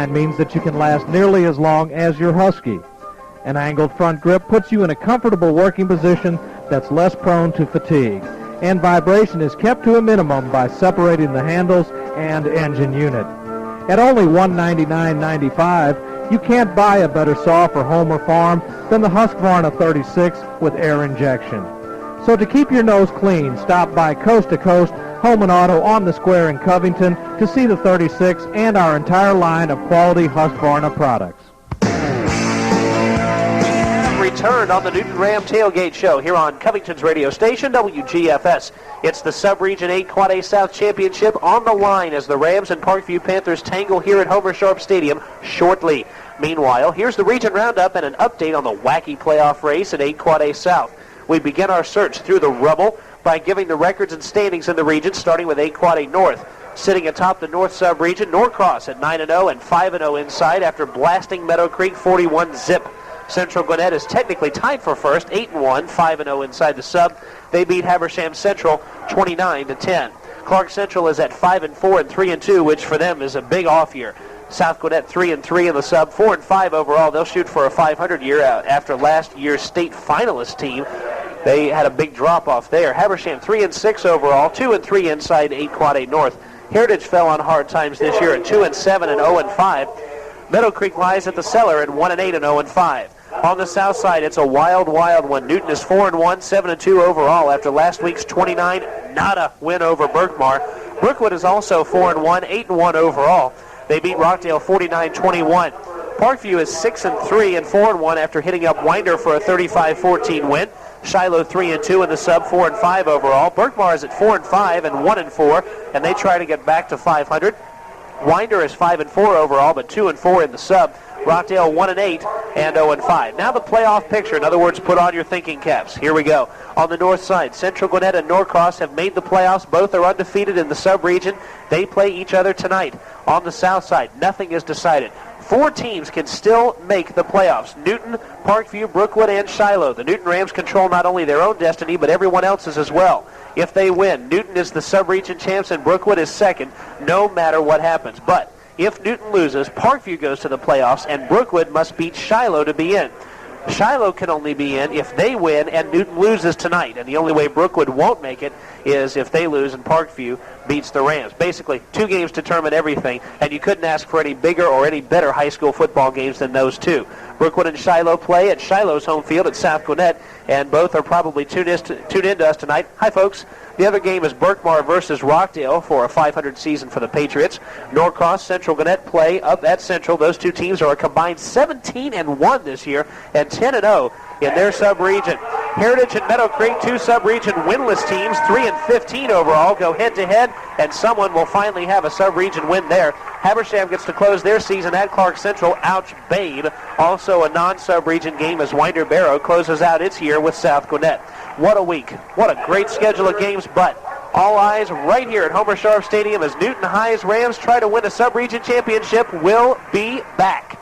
means that you can last nearly as long as your Husky. An angled front grip puts you in a comfortable working position that's less prone to fatigue. And vibration is kept to a minimum by separating the handles and engine unit. At only $199.95, you can't buy a better saw for home or farm than the Husqvarna 36 with air injection. So to keep your nose clean, stop by Coast to Coast Home and Auto on the Square in Covington to see the 36 and our entire line of quality Husqvarna products. Returned on the Newton Ram Tailgate Show here on Covington's radio station, WGFS. It's the Sub-Region 8 Quad A South Championship on the line as the Rams and Parkview Panthers tangle here at Homer Sharp Stadium shortly. Meanwhile, here's the Region Roundup and an update on the wacky playoff race at 8 Quad A South. We begin our search through the rubble by giving the records and standings in the region, starting with 8 Quad A North. Sitting atop the North Sub-Region, Norcross at 9-0 and 5-0 inside after blasting Meadow Creek 41-zip. Central Gwinnett is technically tied for first, 8-1, 5-0 inside the sub. They beat Habersham Central 29-10. Clark Central is at 5-4 and 3-2, which for them is a big off year. South Gwinnett 3-3 in the sub, 4-5 overall. They'll shoot for a 500 year after last year's state finalist team. They had a big drop off there. Habersham 3-6 overall, 2-3 inside 8 Quad A North. Heritage fell on hard times this year at 2-7 and 0-5. Meadow Creek lies at the cellar at 1-8 and 0-5. On the south side, it's a wild one. Newton is 4-1, 7-2 overall after last week's 29-0 win over Berkmar. Brookwood is also 4-1, 8-1 overall. They beat Rockdale 49-21. Parkview is 6-3 and 4-1 after hitting up Winder for a 35-14 win. Shiloh 3-2 in the sub, 4-5 overall. Berkmar is at 4-5 and 1-4, and they try to get back to 500. Winder is 5-4 overall, but 2-4 in the sub. Rockdale 1-8 and 0-5. Now the playoff picture. In other words, put on your thinking caps. Here we go. On the north side, Central Gwinnett and Norcross have made the playoffs. Both are undefeated in the sub-region. They play each other tonight. On the south side, nothing is decided. 4 teams can still make the playoffs. Newton, Parkview, Brookwood, and Shiloh. The Newton Rams control not only their own destiny, but everyone else's as well. If they win, Newton is the sub-region champs and Brookwood is second, no matter what happens. But if Newton loses, Parkview goes to the playoffs, and Brookwood must beat Shiloh to be in. Shiloh can only be in if they win and Newton loses tonight, and the only way Brookwood won't make it is if they lose and Parkview beats the Rams. Basically, 2 games determine everything, and you couldn't ask for any bigger or any better high school football games than those 2. Brookwood and Shiloh play at Shiloh's home field at South Gwinnett, and both are probably tuned in to us tonight. Hi, folks. The other game is Berkmar versus Rockdale for a 500 season for the Patriots. Norcross, Central Gwinnett play up at Central. Those 2 teams are a combined 17-1 this year and 10-0 in their sub-region. Heritage and Meadow Creek, 2 sub-region winless teams, 3-15 overall, go head-to-head, and someone will finally have a sub-region win there. Habersham gets to close their season at Clark Central. Ouch, Babe. Also a non-sub-region game as Winder Barrow closes out its year with South Gwinnett. What a week. What a great schedule of games, but all eyes right here at Homer Sharp Stadium as Newton High's Rams try to win a sub-region championship. We'll be back.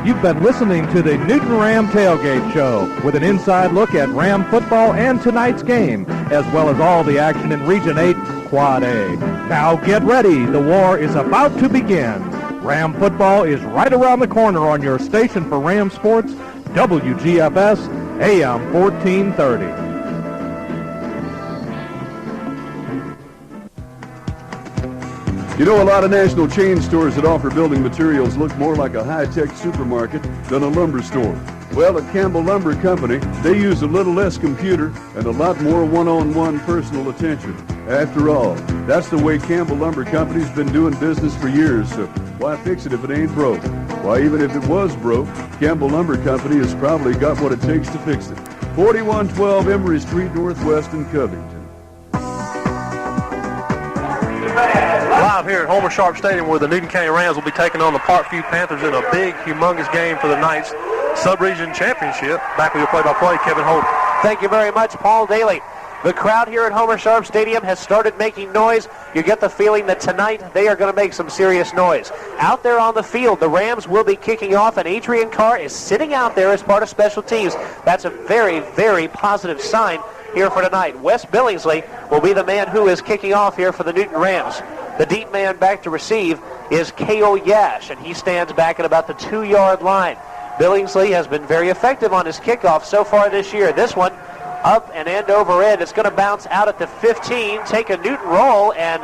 You've been listening to the Newton Ram Tailgate Show with an inside look at Ram football and tonight's game, as well as all the action in Region 8 Quad A. Now get ready. The war is about to begin. Ram football is right around the corner on your station for Ram Sports, WGFS, AM 1430. You know, a lot of national chain stores that offer building materials look more like a high-tech supermarket than a lumber store. Well, at Campbell Lumber Company, they use a little less computer and a lot more one-on-one personal attention. After all, that's the way Campbell Lumber Company's been doing business for years, so why fix it if it ain't broke? Why, even if it was broke, Campbell Lumber Company has probably got what it takes to fix it. 4112 Emory Street, Northwest in Covington. Live here at Homer Sharp Stadium where the Newton County Rams will be taking on the Parkview Panthers in a big, humongous game for the night's sub-region championship. Back with your play-by-play, Kevin Holden. Thank you very much, Paul Dailey. The crowd here at Homer Sharp Stadium has started making noise. you get the feeling that tonight they are going to make some serious noise. Out there on the field, the Rams will be kicking off, and Adrian Carr is sitting out there as part of special teams. That's a very, very positive sign here for tonight. Wes Billingsley will be the man who is kicking off here for the Newton Rams. The deep man back to receive is K.O. Yash, and he stands back at about the 2-yard line. Billingsley has been very effective on his kickoff so far this year. This one up and end over end. It's going to bounce out at the 15, take a Newton roll, and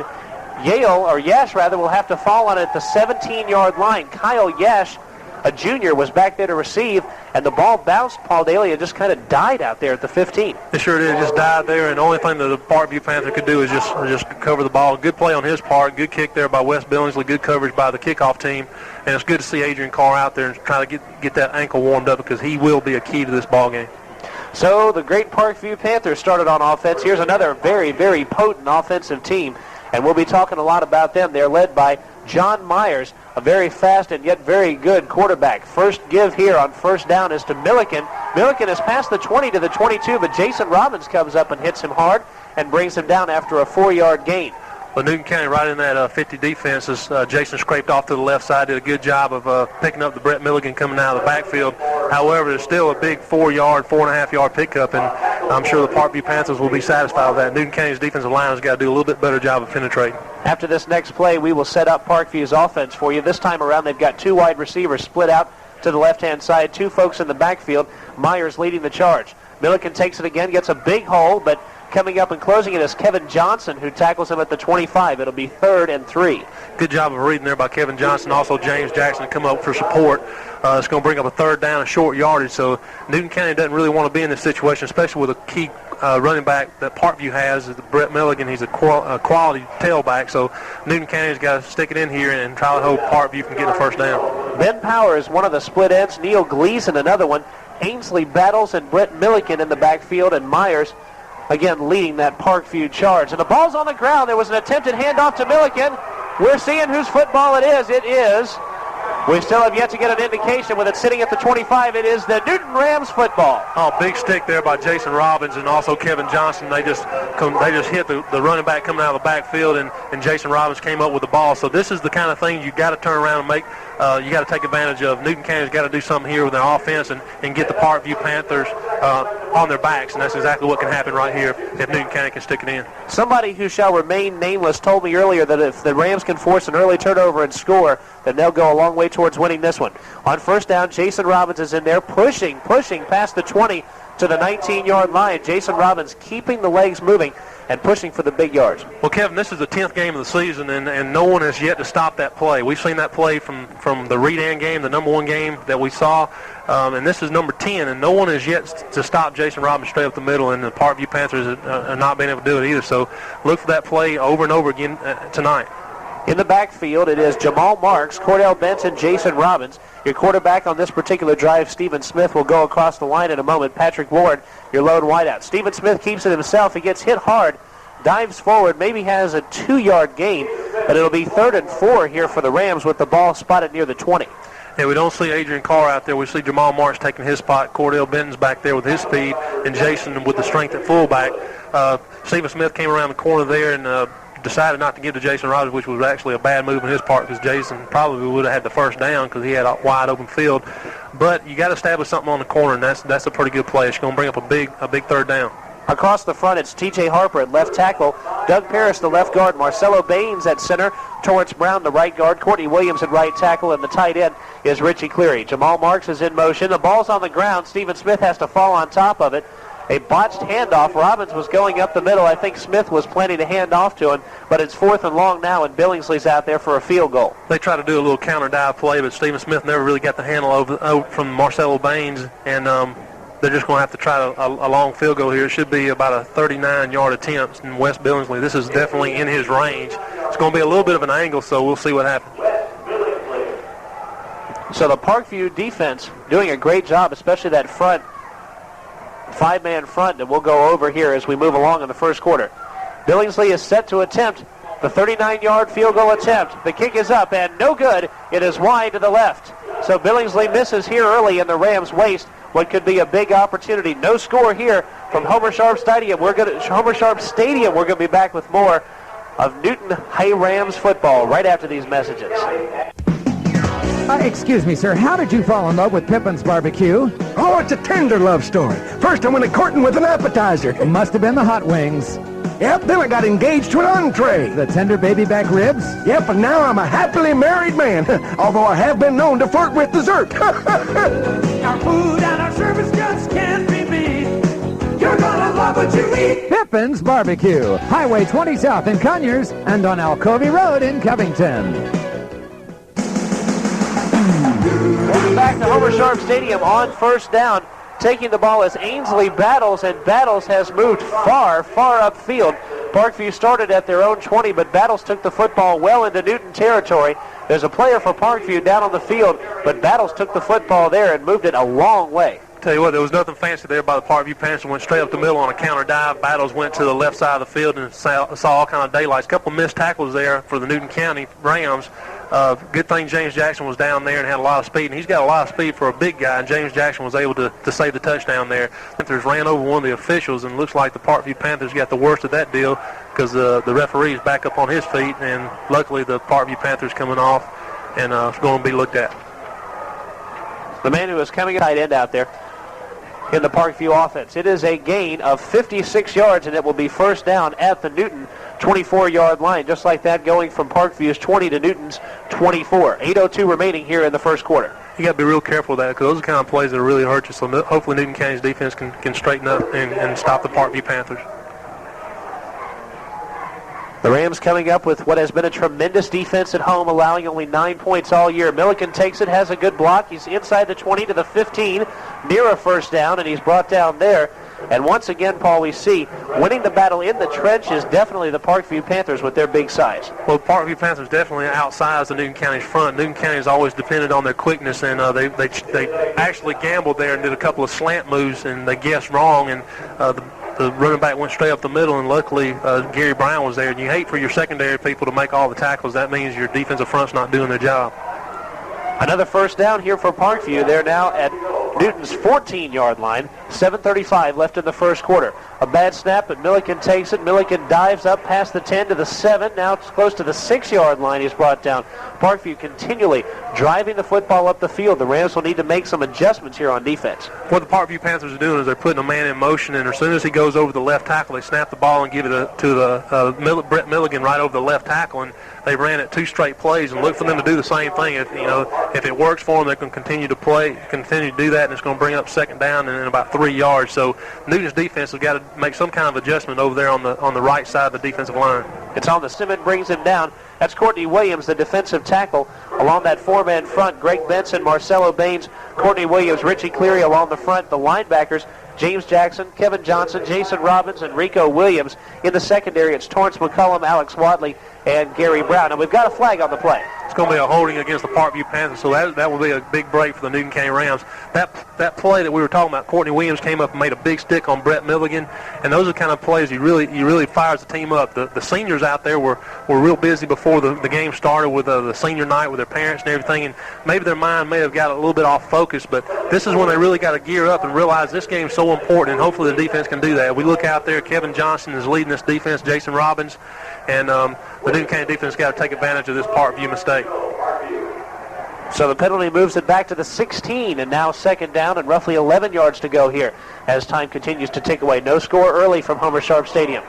Yash will have to fall on it at the 17-yard line. Kyle Yash, a junior, was back there to receive, and the ball bounced Paul Dailey and just kind of died out there at the 15. It sure did. Just died there, and the only thing that the Parkview Panther could do is just cover the ball. Good play on his part. Good kick there by Wes Billingsley. Good coverage by the kickoff team. And it's good to see Adrian Carr out there and try to get that ankle warmed up, because he will be a key to this ball game. So the great Parkview Panthers started on offense. Here's another very, very potent offensive team, and we'll be talking a lot about them. They're led by John Myers, a very fast and yet very good quarterback. First give here on first down is to Milliken. Milliken has passed the 20 to the 22, but Jason Robbins comes up and hits him hard and brings him down after a 4-yard gain. Well, Newton County right in that 50 defense. As Jason scraped off to the left side, did a good job of picking up the Brett Milligan coming out of the backfield. However, there's still a big 4.5-yard pickup, and I'm sure the Parkview Panthers will be satisfied with that. Newton County's defensive line has got to do a little bit better job of penetrating. After this next play, we will set up Parkview's offense for you. This time around, they've got 2 wide receivers split out to the left-hand side, 2 folks in the backfield. Myers leading the charge. Milliken takes it again, gets a big hole, but coming up and closing it is Kevin Johnson, who tackles him at the 25. It'll be 3rd and 3. Good job of reading there by Kevin Johnson. Also, James Jackson come up for support. It's going to bring up a 3rd down, a short yardage. So Newton County doesn't really want to be in this situation, especially with a key running back that Parkview has, is Brett Milligan. He's a quality tailback. So Newton County's got to stick it in here and try to hope Parkview can get the first down. Ben Power is one of the split ends. Neil Gleason another one. Ainsley Battles and Brett Milliken in the backfield, and Myers again leading that Parkview charge. And the ball's on the ground. There was an attempted handoff to Milliken. We're seeing whose football it is. It is. We still have yet to get an indication with it sitting at the 25. It is the Newton Rams football. Oh, big stick there by Jason Robbins and also Kevin Johnson. They just hit the running back coming out of the backfield, and Jason Robbins came up with the ball. So this is the kind of thing you got to turn around and make. You got to take advantage of. Newton County's got to do something here with their offense and get the Parkview Panthers on their backs, and that's exactly what can happen right here if Newton County can stick it in. Somebody who shall remain nameless told me earlier that if the Rams can force an early turnover and score, then they'll go a long way towards winning this one. On first down, Jason Robbins is in there pushing past the 20 to the 19-yard line. Jason Robbins keeping the legs moving and pushing for the big yards. Well, Kevin, this is the 10th game of the season, and no one has yet to stop that play. We've seen that play from the Redan game, the number 1 game that we saw, and this is number 10, and no one has yet to stop Jason Robbins straight up the middle, and the Parkview Panthers are not being able to do it either. So look for that play over and over again tonight. In the backfield, it is Jamal Marks, Cordell Benson, Jason Robbins. Your quarterback on this particular drive, Stephen Smith, will go across the line in a moment. Patrick Ward, your lone wideout. Stephen Smith keeps it himself. He gets hit hard, dives forward, maybe has a 2-yard gain, but it'll be 3rd and 4 here for the Rams with the ball spotted near the 20. Yeah, we don't see Adrian Carr out there. We see Jamal Marks taking his spot. Cordell Benton's back there with his speed, and Jason with the strength at fullback. Stephen Smith came around the corner there and decided not to give to Jason Rogers, which was actually a bad move on his part because Jason probably would have had the first down because he had a wide open field. But you got to establish something on the corner, and that's a pretty good play. It's going to bring up a big 3rd down. Across the front, it's T.J. Harper at left tackle, Doug Parrish, the left guard, Marcelo Baines at center, Torrance Brown, the right guard, Courtney Williams at right tackle, and the tight end is Richie Cleary. Jamal Marks is in motion. The ball's on the ground. Stephen Smith has to fall on top of it. A botched handoff. Robbins was going up the middle. I think Smith was planning to hand off to him, but it's 4th and long now, and Billingsley's out there for a field goal. They tried to do a little counter dive play, but Stephen Smith never really got the handle over from Marcelo Baines, and they're just going to have to try a long field goal here. It should be about a 39-yard attempt, and Wes Billingsley, this is definitely in his range. It's going to be a little bit of an angle, so we'll see what happens. So the Parkview defense doing a great job, especially that front, 5-man front that we'll go over here as we move along in the first quarter. Billingsley is set to attempt the 39-yard field goal attempt. The kick is up and no good. It is wide to the left. So Billingsley misses here early, and the Rams waste what could be a big opportunity. No score here from Homer Sharp Stadium. We're going to be back with more of Newton High Rams football right after these messages. Excuse me, sir. How did you fall in love with Pippin's Barbecue? Oh, it's a tender love story. First, I went a-courting with an appetizer. It must have been the hot wings. Yep, then I got engaged to an entree. The tender baby back ribs? Yep, and now I'm a happily married man, although I have been known to flirt with dessert. Our food and our service just can't be beat. You're gonna love what you eat. Pippin's Barbecue, Highway 20 South in Conyers and on Alcovey Road in Covington. Welcome back to Homer Sharp Stadium on first down. Taking the ball is Ainsley Battles, and Battles has moved far, far upfield. Parkview started at their own 20, but Battles took the football well into Newton territory. There's a player for Parkview down on the field, but Battles took the football there and moved it a long way. Tell you what, there was nothing fancy there by the Parkview Panthers. Went straight up the middle on a counter dive. Battles went to the left side of the field and saw all kind of daylights. A couple missed tackles there for the Newton County Rams. Good thing James Jackson was down there and had a lot of speed, and he's got a lot of speed for a big guy, and James Jackson was able to save the touchdown there. Panthers ran over one of the officials, and it looks like the Parkview Panthers got the worst of that deal because the referee is back up on his feet, and luckily the Parkview Panthers coming off and it's going to be looked at. The man who is coming tight end out there in the Parkview offense. It is a gain of 56 yards, and it will be first down at the Newton 24-yard line, just like that, going from Parkview's 20 to Newton's 24. 8:02 remaining here in the first quarter. You got to be real careful with that because those are the kind of plays that really hurt you. So hopefully Newton County's defense can straighten up and stop the Parkview Panthers. The Rams coming up with what has been a tremendous defense at home, allowing only 9 points all year. Milliken takes it, has a good block. He's inside the 20 to the 15, near a first down, and he's brought down there. And once again, Paul, we see winning the battle in the trench is definitely the Parkview Panthers with their big size. Well, the Parkview Panthers definitely outsized the Newton County's front. Newton County's always depended on their quickness, and they actually gambled there and did a couple of slant moves, and they guessed wrong, and the running back went straight up the middle, and luckily Gary Brown was there. And you hate for your secondary people to make all the tackles. That means your defensive front's not doing their job. Another first down here for Parkview. They're now at Newton's 14-yard line. 7:35 left in the first quarter. A bad snap, but Milliken takes it. Milliken dives up past the 10 to the 7. Now it's close to the 6-yard line. He's brought down. Parkview continually driving the football up the field. The Rams will need to make some adjustments here on defense. What the Parkview Panthers are doing is they're putting a man in motion, and as soon as he goes over the left tackle, they snap the ball and give it to Brett Milligan right over the left tackle, and they ran it 2 straight plays, and look for them to do the same thing. If it works for them, they can continue to do that, and it's going to bring up second down and about 3 yards. So Newton's defense has got to make some kind of adjustment over there on the right side of the defensive line. It's on the Simmons, brings him down. That's Courtney Williams, the defensive tackle. Along that 4-man front, Greg Benson, Marcelo Baines, Courtney Williams, Richie Cleary along the front. The linebackers, James Jackson, Kevin Johnson, Jason Robbins, and Rico Williams. In the secondary, it's Torrance McCullum, Alex Watley, and Gary Brown. And we've got a flag on the play. It's going to be a holding against the Parkview Panthers, so that will be a big break for the Newton County Rams. That play that we were talking about, Courtney Williams came up and made a big stick on Brett Milligan, and those are the kind of plays you really fires the team up. The seniors out there were real busy before the game started with the senior night with their parents and everything, and maybe their mind may have got a little bit off focus, but this is when they really got to gear up and realize this game is so important, and hopefully the defense can do that. We look out there, Kevin Johnson is leading this defense, Jason Robbins, and the Newton County defense got to take advantage of this Parkview mistake. So the penalty moves it back to the 16, and now second down and roughly 11 yards to go here as time continues to tick away. No score early from Homer Sharp Stadium.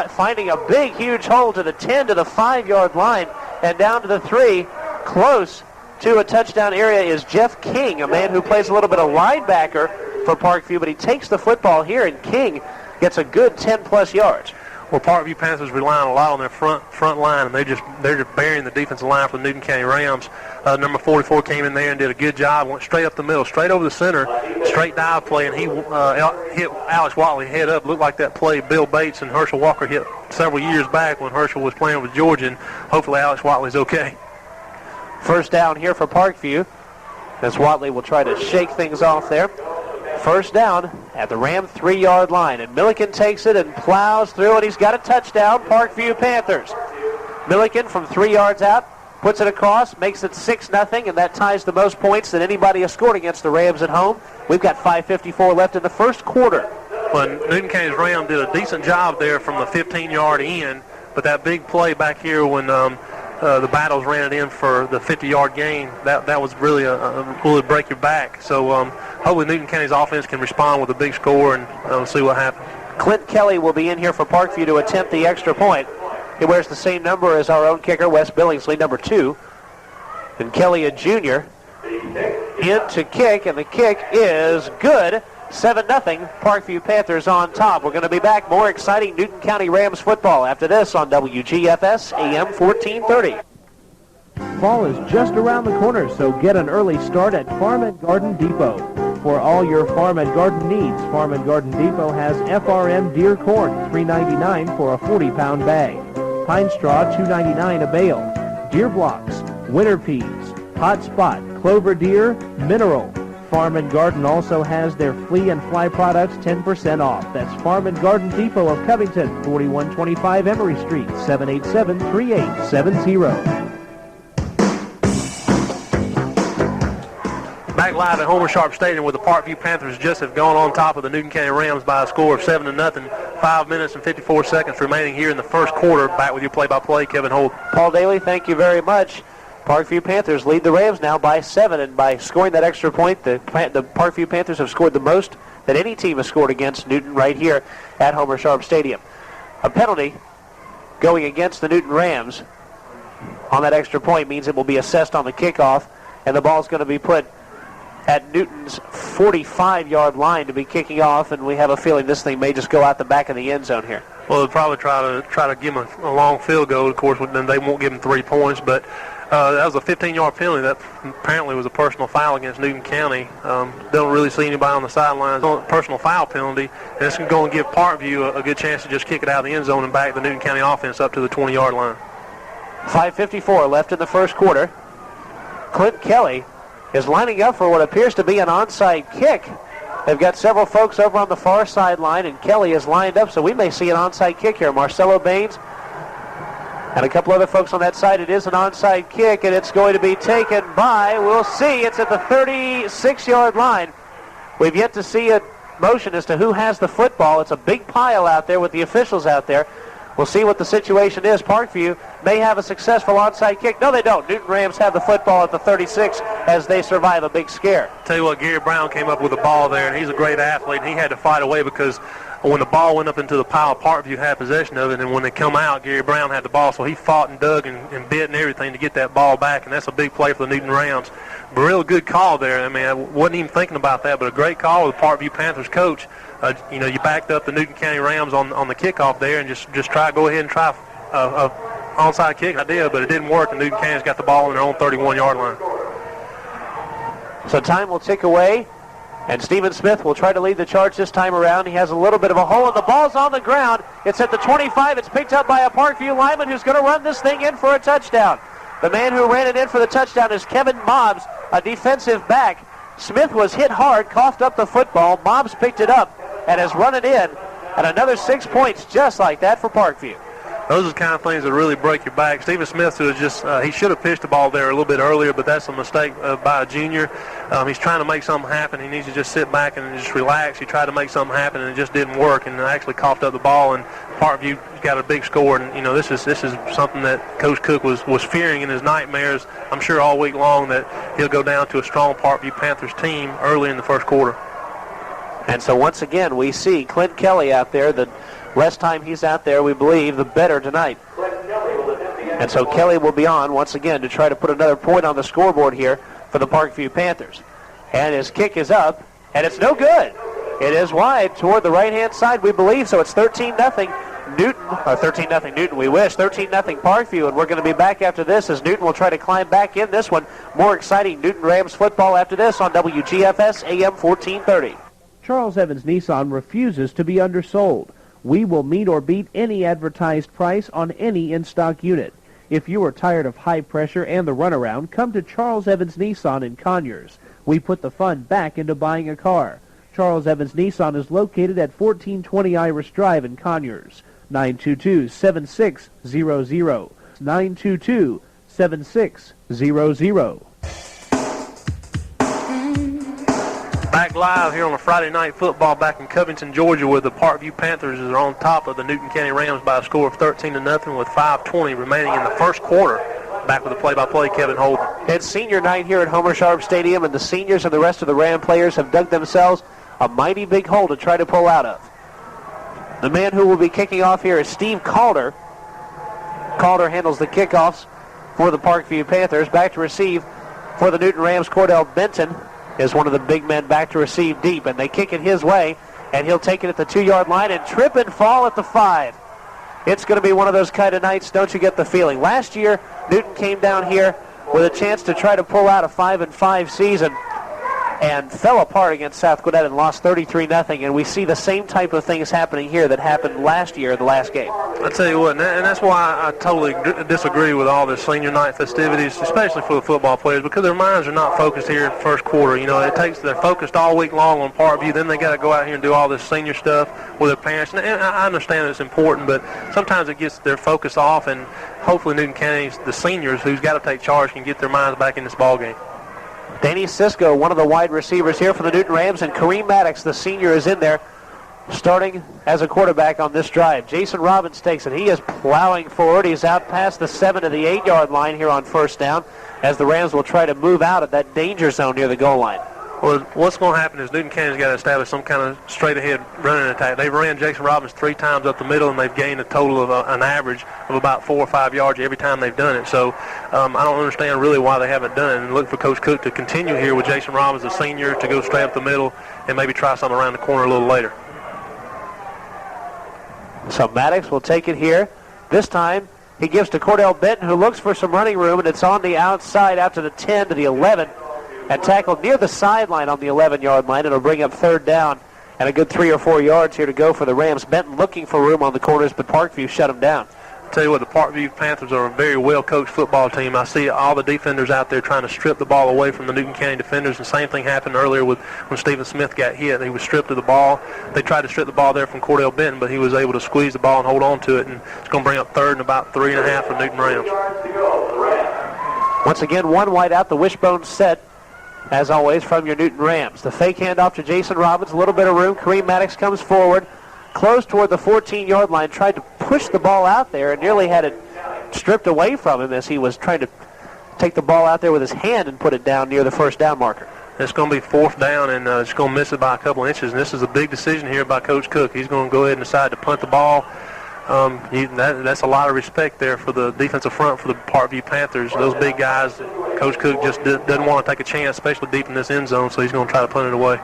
Finding a big, huge hole to the 10 to the 5-yard line and down to the 3, close to a touchdown area is Jeff King, a man who plays a little bit of linebacker for Parkview, but he takes the football here, and King gets a good 10-plus yards. Well, Parkview Panthers relying a lot on their front line, and they're just burying the defensive line for the Newton County Rams. Number 44 came in there and did a good job, went straight up the middle, straight over the center, straight dive play, and he hit Alex Watley head up. Looked like that play Bill Bates and Herschel Walker hit several years back when Herschel was playing with Georgia, and hopefully Alex Watley's okay. First down here for Parkview, as Watley will try to shake things off there. First down at the Ram 3-yard line, and Milliken takes it and plows through, and he's got a touchdown, Parkview Panthers. Milliken from 3 yards out, puts it across, makes it 6-0, and that ties the most points that anybody has scored against the Rams at home. We've got 5:54 left in the first quarter. Well, Newton County's Ram did a decent job there from the 15-yard end, But that big play back here when the Battles ran it in for the 50-yard gain, that was really really break your back. So hopefully Newton County's offense can respond with a big score, and we'll see what happens. Clint Kelly will be in here for Parkview to attempt the extra point. He wears the same number as our own kicker, Wes Billingsley, number 2. And Kelly, a junior, in to kick, and the kick is good. 7-0, Parkview Panthers on top. We're going to be back. More exciting Newton County Rams football after this on WGFS AM 1430. Fall is just around the corner, so get an early start at Farm and Garden Depot. For all your farm and garden needs, Farm and Garden Depot has FRM deer corn, $3.99 for a 40-pound bag. Pine straw, $2.99 a bale. Deer blocks, winter peas, hot spot, clover deer, mineral. Farm and Garden also has their flea and fly products 10% off. That's Farm and Garden Depot of Covington, 4125 Emory Street, 787-3870. Back live at Homer Sharp Stadium, where the Parkview Panthers just have gone on top of the Newton County Rams by a score of 7-0. 5 minutes and 54 seconds remaining here in the first quarter. Back with your play-by-play, Kevin Holden. Paul Dailey, thank you very much. Parkview Panthers lead the Rams now by 7, and by scoring that extra point, the Parkview Panthers have scored the most that any team has scored against Newton right here at Homer Sharp Stadium. A penalty going against the Newton Rams on that extra point means it will be assessed on the kickoff, and the ball's going to be put at Newton's 45-yard line to be kicking off, and we have a feeling this thing may just go out the back of the end zone here. Well, they'll probably try to give him a long field goal. Of course, then they won't give him 3 points, but that was a 15-yard penalty. That apparently was a personal foul against Newton County. Don't really see anybody on the sidelines. Personal foul penalty, and it's going to give Parkview a good chance to just kick it out of the end zone and back the Newton County offense up to the 20-yard line. 5:54 left in the first quarter. Clint Kelly is lining up for what appears to be an onside kick. They've got several folks over on the far sideline, and Kelly is lined up, so we may see an onside kick here. Marcelo Baines and a couple other folks on that side. It is an onside kick, and it's going to be taken by, we'll see, it's at the 36-yard line. We've yet to see a motion as to who has the football. It's a big pile out there with the officials out there. We'll see what the situation is. Parkview may have a successful onside kick. No, they don't. Newton Rams have the football at the 36 as they survive a big scare. Tell you what, Gary Brown came up with the ball there, and he's a great athlete, and he had to fight away because when the ball went up into the pile, Parkview had possession of it, and when they come out, Gary Brown had the ball, so he fought and dug and bit and everything to get that ball back, and that's a big play for the Newton Rams. But real good call there. I mean, I wasn't even thinking about that, but a great call with the Parkview Panthers coach. You backed up the Newton County Rams on the kickoff there, and just go ahead and try a onside kick idea, but it didn't work, and Newton County's got the ball on their own 31-yard line. So time will tick away, and Stephen Smith will try to lead the charge this time around. He has a little bit of a hole, and the ball's on the ground. It's at the 25. It's picked up by a Parkview lineman who's going to run this thing in for a touchdown. The man who ran it in for the touchdown is Kevin Mobbs, a defensive back. Smith was hit hard, coughed up the football. Mobbs picked it up and has run it in, and another 6 points just like that for Parkview. Those are the kind of things that really break your back. Stephen Smith, who is just, he should have pitched the ball there a little bit earlier, but that's a mistake by a junior. He's trying to make something happen. He needs to just sit back and just relax. He tried to make something happen, and it just didn't work, and actually coughed up the ball, and Parkview got a big score. And, this is something that Coach Cook was fearing in his nightmares, I'm sure, all week long, that he'll go down to a strong Parkview Panthers team early in the first quarter. And so once again, we see Clint Kelly out there. The less time he's out there, we believe, the better tonight. And so Kelly will be on once again to try to put another point on the scoreboard here for the Parkview Panthers. And his kick is up, and it's no good. It is wide toward the right-hand side, we believe, so it's 13-0 Newton, or 13-0 Newton, we wish, 13-0 Parkview, and we're going to be back after this as Newton will try to climb back in this one. More exciting Newton Rams football after this on WGFS AM 1430. Charles Evans Nissan refuses to be undersold. We will meet or beat any advertised price on any in-stock unit. If you are tired of high pressure and the runaround, come to Charles Evans Nissan in Conyers. We put the fun back into buying a car. Charles Evans Nissan is located at 1420 Irish Drive in Conyers. 922-7600. 922-7600. Back live here on a Friday night football back in Covington, Georgia, where the Parkview Panthers are on top of the Newton County Rams by a score of 13-0 with 5:20 remaining in the first quarter. Back with the play-by-play, Kevin Holden. It's senior night here at Homer Sharp Stadium, and the seniors and the rest of the Ram players have dug themselves a mighty big hole to try to pull out of. The man who will be kicking off here is Steve Calder. Calder handles the kickoffs for the Parkview Panthers. Back to receive for the Newton Rams, Cordell Benton is one of the big men back to receive deep, and they kick it his way, and he'll take it at the 2-yard line and trip and fall at the 5. It's going to be one of those kind of nights, don't you get the feeling? Last year, Newton came down here with a chance to try to pull out a 5-5 season and fell apart against South Gwinnett and lost 33-0, and we see the same type of things happening here that happened last year in the last game. I tell you what, and that's why I totally disagree with all the senior night festivities, especially for the football players, because their minds are not focused here in the first quarter. You know, they're focused all week long on Parkview, then they got to go out here and do all this senior stuff with their parents. And I understand it's important, but sometimes it gets their focus off, and hopefully Newton County, the seniors who's got to take charge, can get their minds back in this ball game. Danny Sisko, one of the wide receivers here for the Newton Rams, and Kareem Maddox, the senior, is in there, starting as a quarterback on this drive. Jason Robbins takes it. He is plowing forward. He's out past the 7 to the 8-yard line here on first down, as the Rams will try to move out of that danger zone near the goal line. Well, what's going to happen is Newton County's got to establish some kind of straight-ahead running attack. They've ran Jason Robbins 3 times up the middle, and they've gained a total of an average of about 4 or 5 yards every time they've done it. So I don't understand really why they haven't done it, and look for Coach Cook to continue here with Jason Robbins, the senior, to go straight up the middle and maybe try something around the corner a little later. So Maddox will take it here. This time he gives to Cordell Benton, who looks for some running room, and it's on the outside out to the 10 to the 11. And tackled near the sideline on the 11-yard line. It'll bring up third down and a good 3 or 4 yards here to go for the Rams. Benton looking for room on the corners, but Parkview shut him down. I'll tell you what, the Parkview Panthers are a very well-coached football team. I see all the defenders out there trying to strip the ball away from the Newton County defenders. The same thing happened earlier when Stephen Smith got hit. He was stripped of the ball. They tried to strip the ball there from Cordell Benton, but he was able to squeeze the ball and hold on to it, and it's going to bring up third and about 3.5 for Newton Rams. Once again, one wide out, the wishbone set, as always, from your Newton Rams. The fake handoff to Jason Robbins, a little bit of room. Kareem Maddox comes forward, close toward the 14-yard line, tried to push the ball out there and nearly had it stripped away from him as he was trying to take the ball out there with his hand and put it down near the first down marker. It's going to be fourth down, and it's going to miss it by a couple inches, and this is a big decision here by Coach Cook. He's going to go ahead and decide to punt the ball. That's a lot of respect there for the defensive front for the Parkview Panthers. Those big guys, Coach Cook just doesn't want to take a chance, especially deep in this end zone, so he's going to try to punt it away.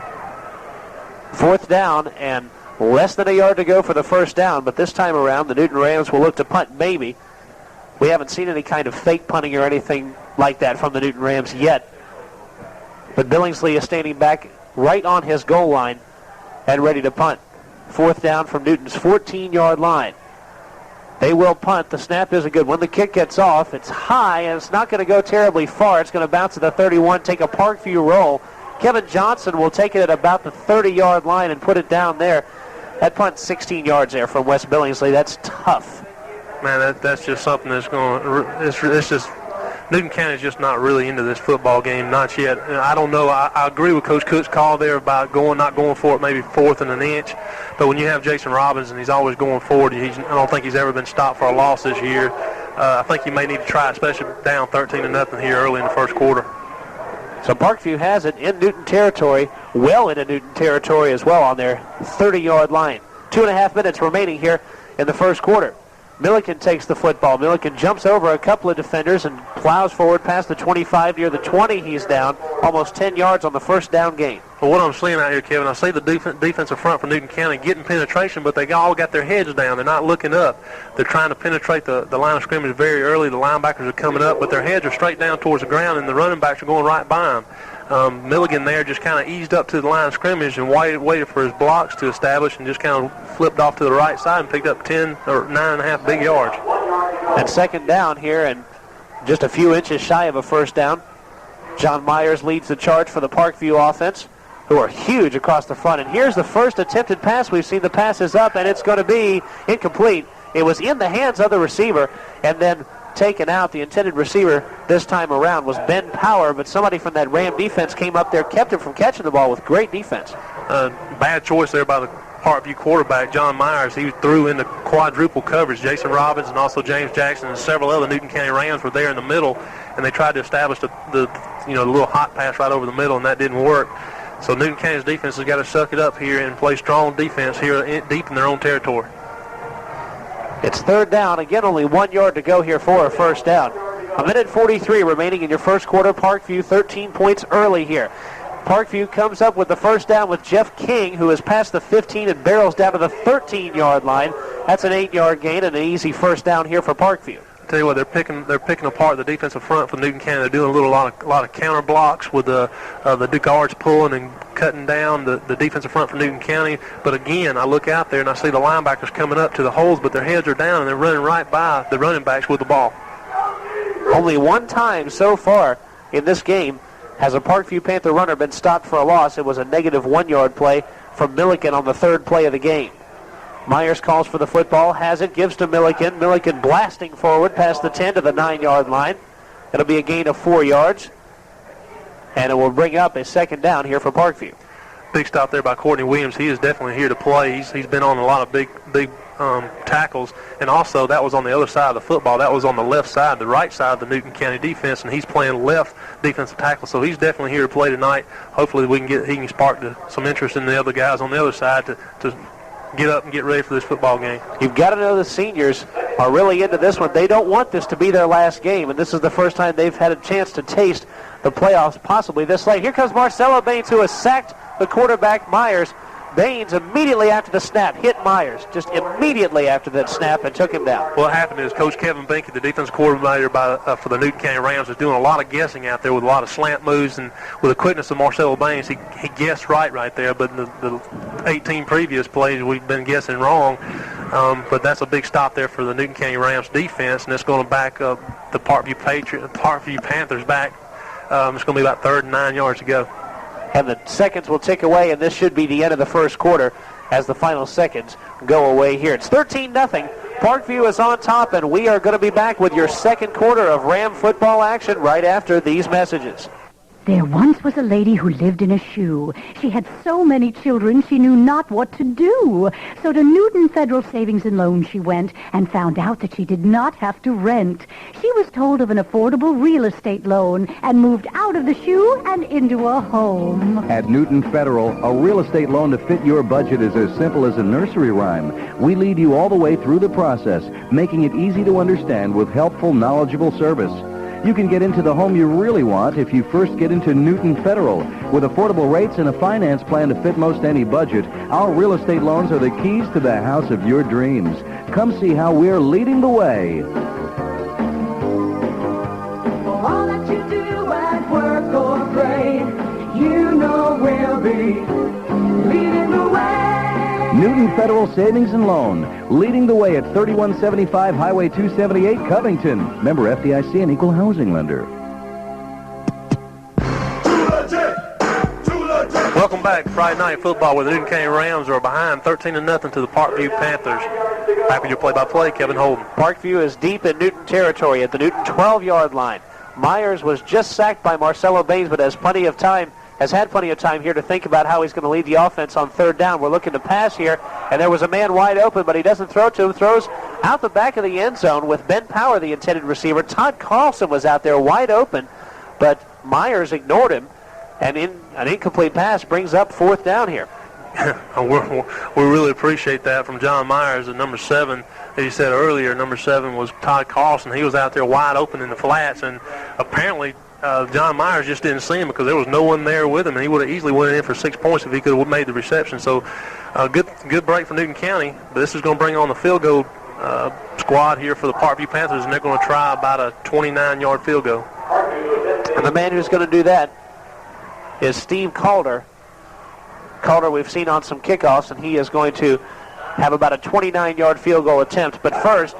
Fourth down and less than a yard to go for the first down, but this time around the Newton Rams will look to punt maybe. We haven't seen any kind of fake punting or anything like that from the Newton Rams yet. But Billingsley is standing back right on his goal line and ready to punt. Fourth down from Newton's 14-yard line. They will punt. The snap is a good one. The kick gets off. It's high, and it's not going to go terribly far. It's going to bounce to the 31, take a Parkview roll. Kevin Johnson will take it at about the 30-yard line and put it down there. That punt's 16 yards there from West Billingsley. That's tough. Man, that's just something that's going to, it's just, Newton County's just not really into this football game, not yet. I don't know. I agree with Coach Cook's call there about not going for it, maybe fourth and an inch. But when you have Jason Robbins and he's always going forward, I don't think he's ever been stopped for a loss this year. I think you may need to try, especially down 13-0 here early in the first quarter. So Parkview has it in Newton territory, well into Newton territory as well on their 30-yard line. 2.5 minutes remaining here in the first quarter. Milliken takes the football. Milliken jumps over a couple of defenders and plows forward past the 25 near the 20. He's down almost 10 yards on the first down gain. Well, what I'm seeing out here, Kevin, I see the defensive front for Newton County getting penetration, but they all got their heads down. They're not looking up. They're trying to penetrate the line of scrimmage very early. The linebackers are coming up, but their heads are straight down towards the ground, and the running backs are going right by them. Milligan there just kind of eased up to the line of scrimmage and waited for his blocks to establish and just kind of flipped off to the right side and picked up 10 or 9.5 big yards. And second down here and just a few inches shy of a first down. John Myers leads the charge for the Parkview offense, who are huge across the front. And here's the first attempted pass. We've seen the pass is up, and it's going to be incomplete. It was in the hands of the receiver, and then taken out. The intended receiver this time around was Ben Power, but somebody from that Ram defense came up there, kept him from catching the ball with great defense. Bad choice there by the Parkview quarterback, John Myers. He threw into quadruple coverage. Jason Robbins and also James Jackson and several other Newton County Rams were there in the middle, and they tried to establish the little hot pass right over the middle, and that didn't work. So Newton County's defense has got to suck it up here and play strong defense here deep in their own territory. It's third down. Again, only 1 yard to go here for a first down. 1:43 remaining in your first quarter. Parkview 13 points early here. Parkview comes up with the first down with Jeff King, who has passed the 15 and barrels down to the 13-yard line. That's an 8-yard gain and an easy first down here for Parkview. I tell you what, they're picking apart the defensive front for Newton County. They're doing a lot of counter blocks with the guards pulling and cutting down the defensive front for Newton County. But again, I look out there and I see the linebackers coming up to the holes, but their heads are down and they're running right by the running backs with the ball. Only one time so far in this game has a Parkview Panther runner been stopped for a loss. It was a negative 1-yard play from Milliken on the third play of the game. Myers calls for the football, has it, gives to Milliken. Milliken blasting forward past the 10 to the 9-yard line. It'll be a gain of 4 yards, and it will bring up a second down here for Parkview. Big stop there by Courtney Williams. He is definitely here to play. He's been on a lot of big tackles, and also that was on the other side of the football. That was on the left side, the right side of the Newton County defense, and he's playing left defensive tackle. So he's definitely here to play tonight. Hopefully he can spark some interest in the other guys on the other side to get up and get ready for this football game. You've got to know the seniors are really into this one. They don't want this to be their last game, and this is the first time they've had a chance to taste the playoffs possibly this late. Here comes Marcelo Baines, who has sacked the quarterback Myers. Baines immediately after the snap hit Myers, just immediately after that snap, and took him down. What happened is Coach Kevin Binky, the defense coordinator for the Newton County Rams, is doing a lot of guessing out there with a lot of slant moves, and with the quickness of Marcelo Baines, he guessed right there, but in the 18 previous plays we've been guessing wrong. But that's a big stop there for the Newton County Rams defense, and it's going to back up the Parkview Panthers back. It's going to be about 3rd and 9 yards to go. And the seconds will tick away, and this should be the end of the first quarter as the final seconds go away here. It's 13-0. Parkview is on top, and we are going to be back with your second quarter of Ram football action right after these messages. There once was a lady who lived in a shoe. She had so many children she knew not what to do. So to Newton Federal Savings and Loan she went and found out that she did not have to rent. She was told of an affordable real estate loan and moved out of the shoe and into a home. At Newton Federal, a real estate loan to fit your budget is as simple as a nursery rhyme. We lead you all the way through the process, making it easy to understand with helpful, knowledgeable service. You can get into the home you really want if you first get into Newton Federal. With affordable rates and a finance plan to fit most any budget, our real estate loans are the keys to the house of your dreams. Come see how we're leading the way. All that you do at work or play, you know we'll be leading the way. Newton Federal Savings and Loan, leading the way at 3175 Highway 278, Covington. Member FDIC and equal housing lender. Welcome back. Friday night football where the Newton County Rams are behind 13-0 to the Parkview Panthers. Back with your play-by-play, Kevin Holden. Parkview is deep in Newton territory at the Newton 12-yard line. Myers was just sacked by Marcelo Baines, but has had plenty of time here to think about how he's going to lead the offense on third down. We're looking to pass here, and there was a man wide open, but he doesn't throw to him. Throws out the back of the end zone with Ben Power, the intended receiver. Todd Carlson was out there wide open, but Myers ignored him, and an incomplete pass brings up fourth down here. We really appreciate that from John Myers at number 7. As you said earlier, number 7 was Todd Carlson. He was out there wide open in the flats, and apparently John Myers just didn't see him because there was no one there with him, and he would have easily went in for 6 points if he could have made the reception. So good break for Newton County, but this is going to bring on the field goal squad here for the Parkview Panthers, and they're going to try about a 29-yard field goal. And the man who's going to do that is Steve Calder. Calder we've seen on some kickoffs, and he is going to have about a 29-yard field goal attempt. But first,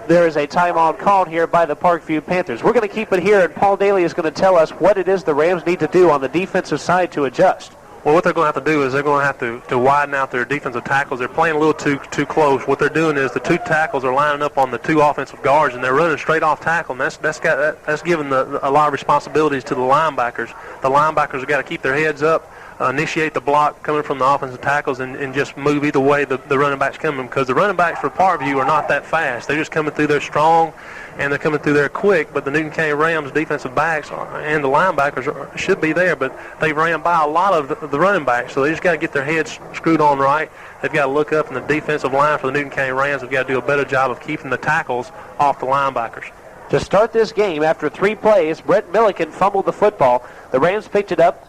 there is a timeout called here by the Parkview Panthers. We're going to keep it here, and Paul Dailey is going to tell us what it is the Rams need to do on the defensive side to adjust. Well, what they're going to have to do is they're going to have to widen out their defensive tackles. They're playing a little too close. What they're doing is the two tackles are lining up on the two offensive guards, and they're running straight off tackle, and that's giving a lot of responsibilities to the linebackers. The linebackers have got to keep their heads up, initiate the block coming from the offensive tackles, and just move either way the running backs coming, because the running backs for Parkview are not that fast. They're just coming through there strong, and they're coming through there quick, but the Newton County Rams defensive backs and the linebackers should be there, but they ran by a lot of the running backs, so they just got to get their heads screwed on right. They've got to look up, and the defensive line for the Newton County Rams have got to do a better job of keeping the tackles off the linebackers. To start this game, after 3 plays, Brett Milliken fumbled the football. The Rams picked it up.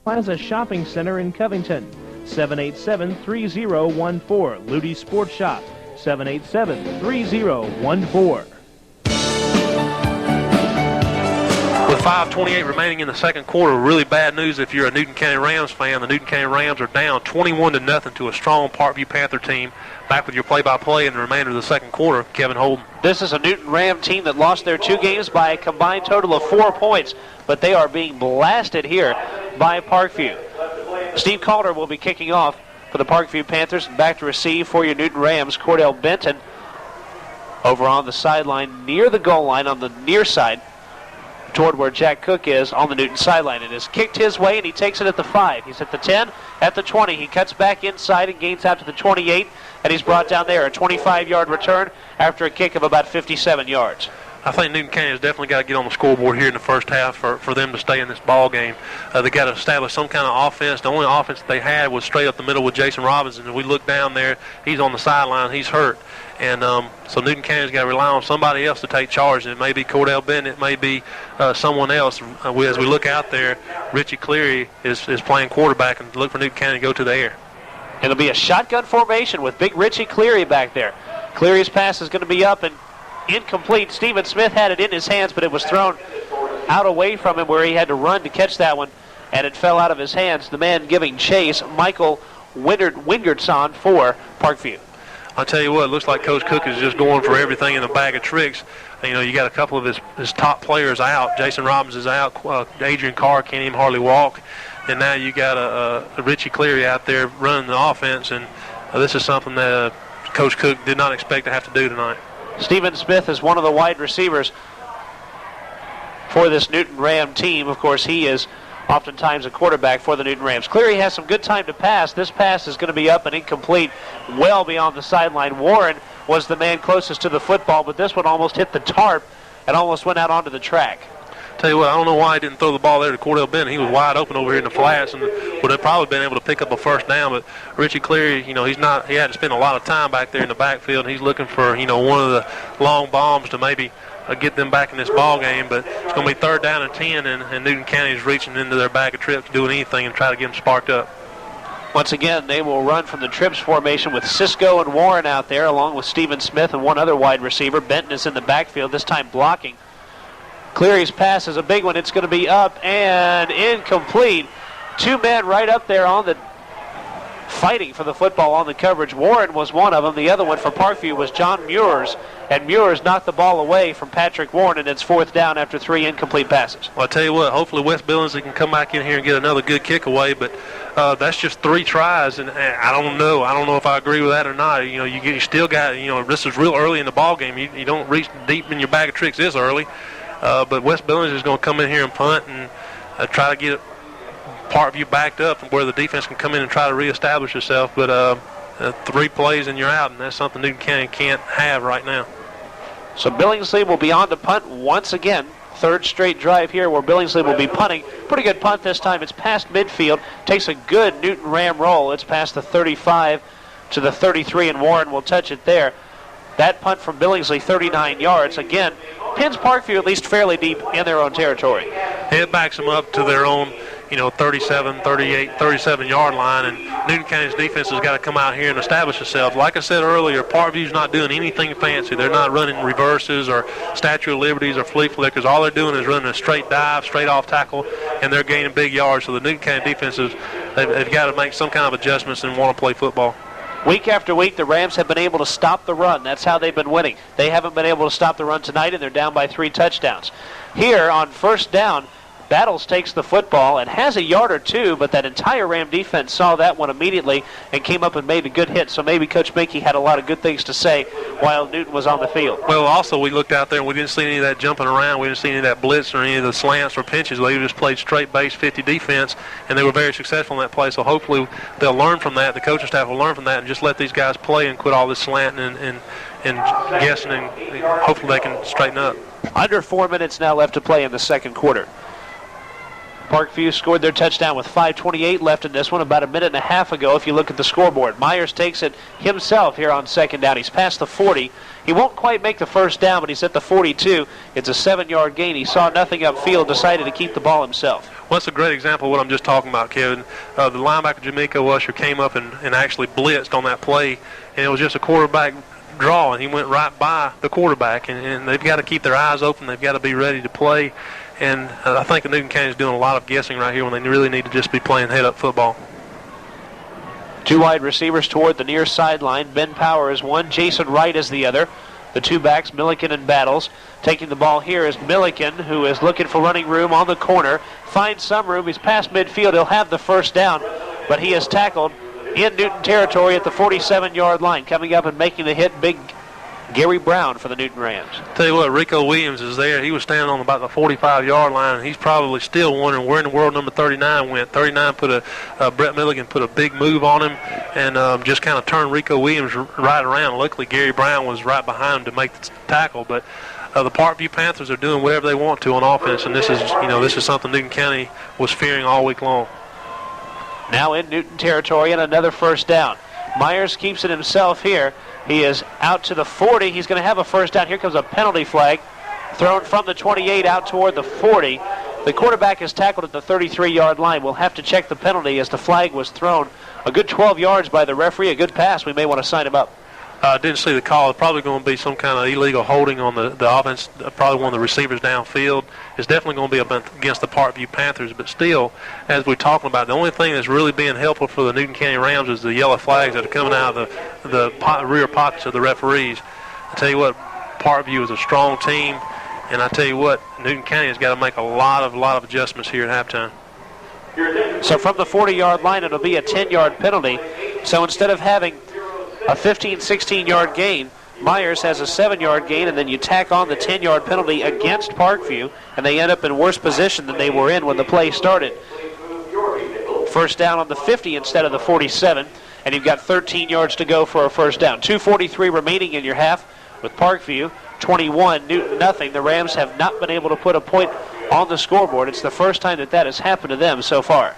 Plaza Shopping Center in Covington, 787-3014. Ludy Sports Shop, 787-3014. With 5:28 remaining in the second quarter, really bad news if you're a Newton County Rams fan. The Newton County Rams are down 21-0 to a strong Parkview Panther team. Back with your play-by-play in the remainder of the second quarter, Kevin Holden. This is a Newton Ram team that lost their 2 games by a combined total of 4 points, but they are being blasted here by Parkview. Steve Calder will be kicking off for the Parkview Panthers. Back to receive for your Newton Rams, Cordell Benton, over on the sideline near the goal line on the near side, toward where Jack Cook is on the Newton sideline. It is kicked his way, and he takes it at the 5. He's at the 10, at the 20. He cuts back inside and gains out to the 28, and he's brought down there. A 25-yard return after a kick of about 57 yards. I think Newton County has definitely got to get on the scoreboard here in the first half for them to stay in this ball game. They got to establish some kind of offense. The only offense that they had was straight up the middle with Jason Robinson. And we look down there, he's on the sideline, he's hurt. And so Newton County's got to rely on somebody else to take charge. And it may be Cordell Bennett, it may be someone else. As we look out there, Richie Cleary is playing quarterback, and look for Newton County to go to the air. It'll be a shotgun formation with big Richie Cleary back there. Cleary's pass is going to be up and incomplete. Stephen Smith had it in his hands, but it was thrown out away from him where he had to run to catch that one, and it fell out of his hands. The man giving chase, Michael Wingertson for Parkview. I'll tell you what, it looks like Coach Cook is just going for everything in a bag of tricks. You know, you got a couple of his top players out. Jason Robbins is out. Adrian Carr can't even hardly walk. And now you got a Richie Cleary out there running the offense, and this is something that Coach Cook did not expect to have to do tonight. Stephen Smith is one of the wide receivers for this Newton Ram team. Of course, he is oftentimes a quarterback for the Newton Rams. Cleary has some good time to pass. This pass is going to be up and incomplete, well beyond the sideline. Warren was the man closest to the football, but this one almost hit the tarp and almost went out onto the track. Tell you what, I don't know why he didn't throw the ball there to Cordell Bennett. He was wide open over here in the flats and would have probably been able to pick up a first down. But Richie Cleary, you know, he hadn't spent a lot of time back there in the backfield. He's looking for, you know, one of the long bombs to maybe get them back in this ball game. But it's going to be 3rd down and 10, and Newton County is reaching into their bag of trips, doing anything and try to get them sparked up. Once again, they will run from the trips formation with Cisco and Warren out there, along with Stephen Smith and one other wide receiver. Benton is in the backfield, this time blocking. Cleary's pass is a big one. It's going to be up and incomplete. 2 men right up there on the fighting for the football on the coverage. Warren was one of them. The other one for Parkview was John Muirs, and Muirs knocked the ball away from Patrick Warren, and it's 4th down after 3 incomplete passes. Well, I tell you what, hopefully West Billingsley can come back in here and get another good kick away, but that's just 3 tries, and I don't know if I agree with that or not. You know, you still got, you know, this is real early in the ball game. You don't reach deep in your bag of tricks this early. But West Billings is going to come in here and punt and try to get Parkview backed up where the defense can come in and try to reestablish itself. But 3 plays and you're out, and that's something Newton County can't have right now. So Billingsley will be on to punt once again. 3rd straight drive here where Billingsley will be punting. Pretty good punt this time. It's past midfield. Takes a good Newton Ram roll. It's past the 35 to the 33, and Warren will touch it there. That punt from Billingsley, 39 yards. Again, pins Parkview at least fairly deep in their own territory. It backs them up to their own, 37, 38, 37-yard line, and Newton County's defense has got to come out here and establish itself. Like I said earlier, Parkview's not doing anything fancy. They're not running reverses or Statue of Liberties or flea flickers. All they're doing is running a straight dive, straight off tackle, and they're gaining big yards. So the Newton County defenses, they've got to make some kind of adjustments and want to play football. Week after week, the Rams have been able to stop the run. That's how they've been winning. They haven't been able to stop the run tonight, and they're down by 3 touchdowns. Here on 1st down, Battles takes the football and has a yard or two, but that entire Ram defense saw that one immediately and came up and made a good hit. So maybe Coach Minke had a lot of good things to say while Newton was on the field. Well, also we looked out there and we didn't see any of that jumping around. We didn't see any of that blitz or any of the slants or pinches. They just played straight base 50 defense, and they were very successful in that play. So hopefully they'll learn from that. The coaching staff will learn from that and just let these guys play and quit all this slanting and guessing, and hopefully they can straighten up. Under 4 minutes now left to play in the second quarter. Parkview scored their touchdown with 5:28 left in this one about a minute and a half ago if you look at the scoreboard. Myers takes it himself here on second down. He's past the 40. He won't quite make the first down, but he's at the 42. It's a 7-yard gain. He saw nothing upfield, decided to keep the ball himself. Well, that's a great example of what I'm just talking about, Kevin. The linebacker, Jamaica Usher, came up and actually blitzed on that play, and it was just a quarterback draw, and he went right by the quarterback, and they've got to keep their eyes open. They've got to be ready to play. And I think Newton County is doing a lot of guessing right here when they really need to just be playing head-up football. Two wide receivers toward the near sideline. Ben Power is one. Jason Wright is the other. The two backs, Milliken and Battles. Taking the ball here is Milliken, who is looking for running room on the corner. Finds some room. He's past midfield. He'll have the first down, but he is tackled in Newton territory at the 47-yard line. Coming up and making the hit, big Gary Brown for the Newton Rams. Tell you what, Rico Williams is there. He was standing on about the 45-yard line, and he's probably still wondering where in the world number 39 went. 39 Brett Milligan put a big move on him and just kind of turned Rico Williams right around. Luckily, Gary Brown was right behind him to make the tackle, but the Parkview Panthers are doing whatever they want to on offense, and this is something Newton County was fearing all week long. Now in Newton territory and another first down. Myers keeps it himself here. He is out to the 40. He's going to have a first down. Here comes a penalty flag thrown from the 28 out toward the 40. The quarterback is tackled at the 33-yard line. We'll have to check the penalty as the flag was thrown. A good 12 yards by the referee. A good pass. We may want to sign him up. Didn't see the call. It's probably going to be some kind of illegal holding on the offense, probably one of the receivers downfield. It's definitely going to be up against the Parkview Panthers, but still, as we're talking about, the only thing that's really being helpful for the Newton County Rams is the yellow flags that are coming out of the rear pockets of the referees. I tell you what, Parkview is a strong team, and I tell you what, Newton County has got to make a lot of adjustments here at halftime. So from the 40-yard line, it'll be a 10-yard penalty. So instead of having a 15, 16-yard gain, Myers has a 7-yard gain, and then you tack on the 10-yard penalty against Parkview, and they end up in worse position than they were in when the play started. First down on the 50 instead of the 47, and you've got 13 yards to go for a first down. 2:43 remaining in your half with Parkview 21, Newton nothing. The Rams have not been able to put a point on the scoreboard. It's the first time that has happened to them so far.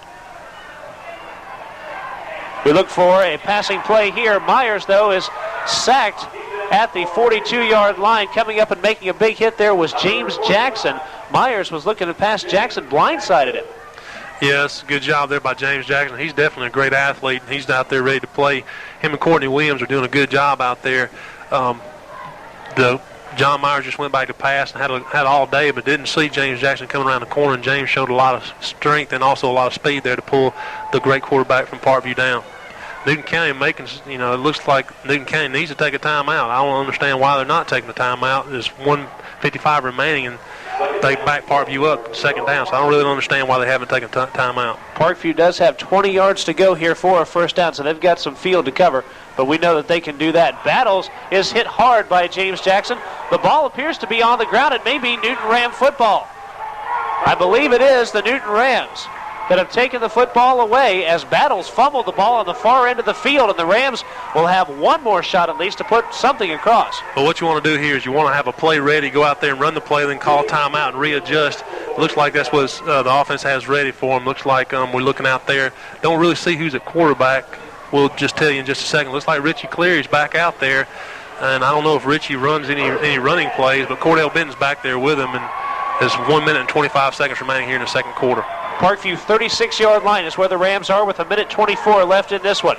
We look for a passing play here. Myers, though, is sacked at the 42-yard line. Coming up and making a big hit there was James Jackson. Myers was looking to pass Jackson, blindsided him. Yes, good job there by James Jackson. He's definitely a great athlete, and he's out there ready to play. Him and Courtney Williams are doing a good job out there. John Myers just went back to pass and had all day, but didn't see James Jackson coming around the corner, and James showed a lot of strength and also a lot of speed there to pull the great quarterback from Parkview down. Newton County it looks like Newton County needs to take a timeout. I don't understand why they're not taking the timeout. There's 1:55 remaining, and they back Parkview up second down, so I don't really understand why they haven't taken timeout. Parkview does have 20 yards to go here for a first down, so they've got some field to cover, but we know that they can do that. Battles is hit hard by James Jackson. The ball appears to be on the ground. It may be Newton Ram football. I believe it is the Newton Rams that have taken the football away as Battles fumbled the ball on the far end of the field, and the Rams will have one more shot at least to put something across. But what you want to do here is you want to have a play ready, go out there and run the play, then call timeout and readjust. Looks like that's what the offense has ready for them. Looks like we're looking out there. Don't really see who's at quarterback. We'll just tell you in just a second. Looks like Richie Cleary's back out there, and I don't know if Richie runs any running plays, but Cordell Benton's back there with him, and there's 1 minute and 25 seconds remaining here in the second quarter. Parkview 36-yard line is where the Rams are with 1:24 left in this one.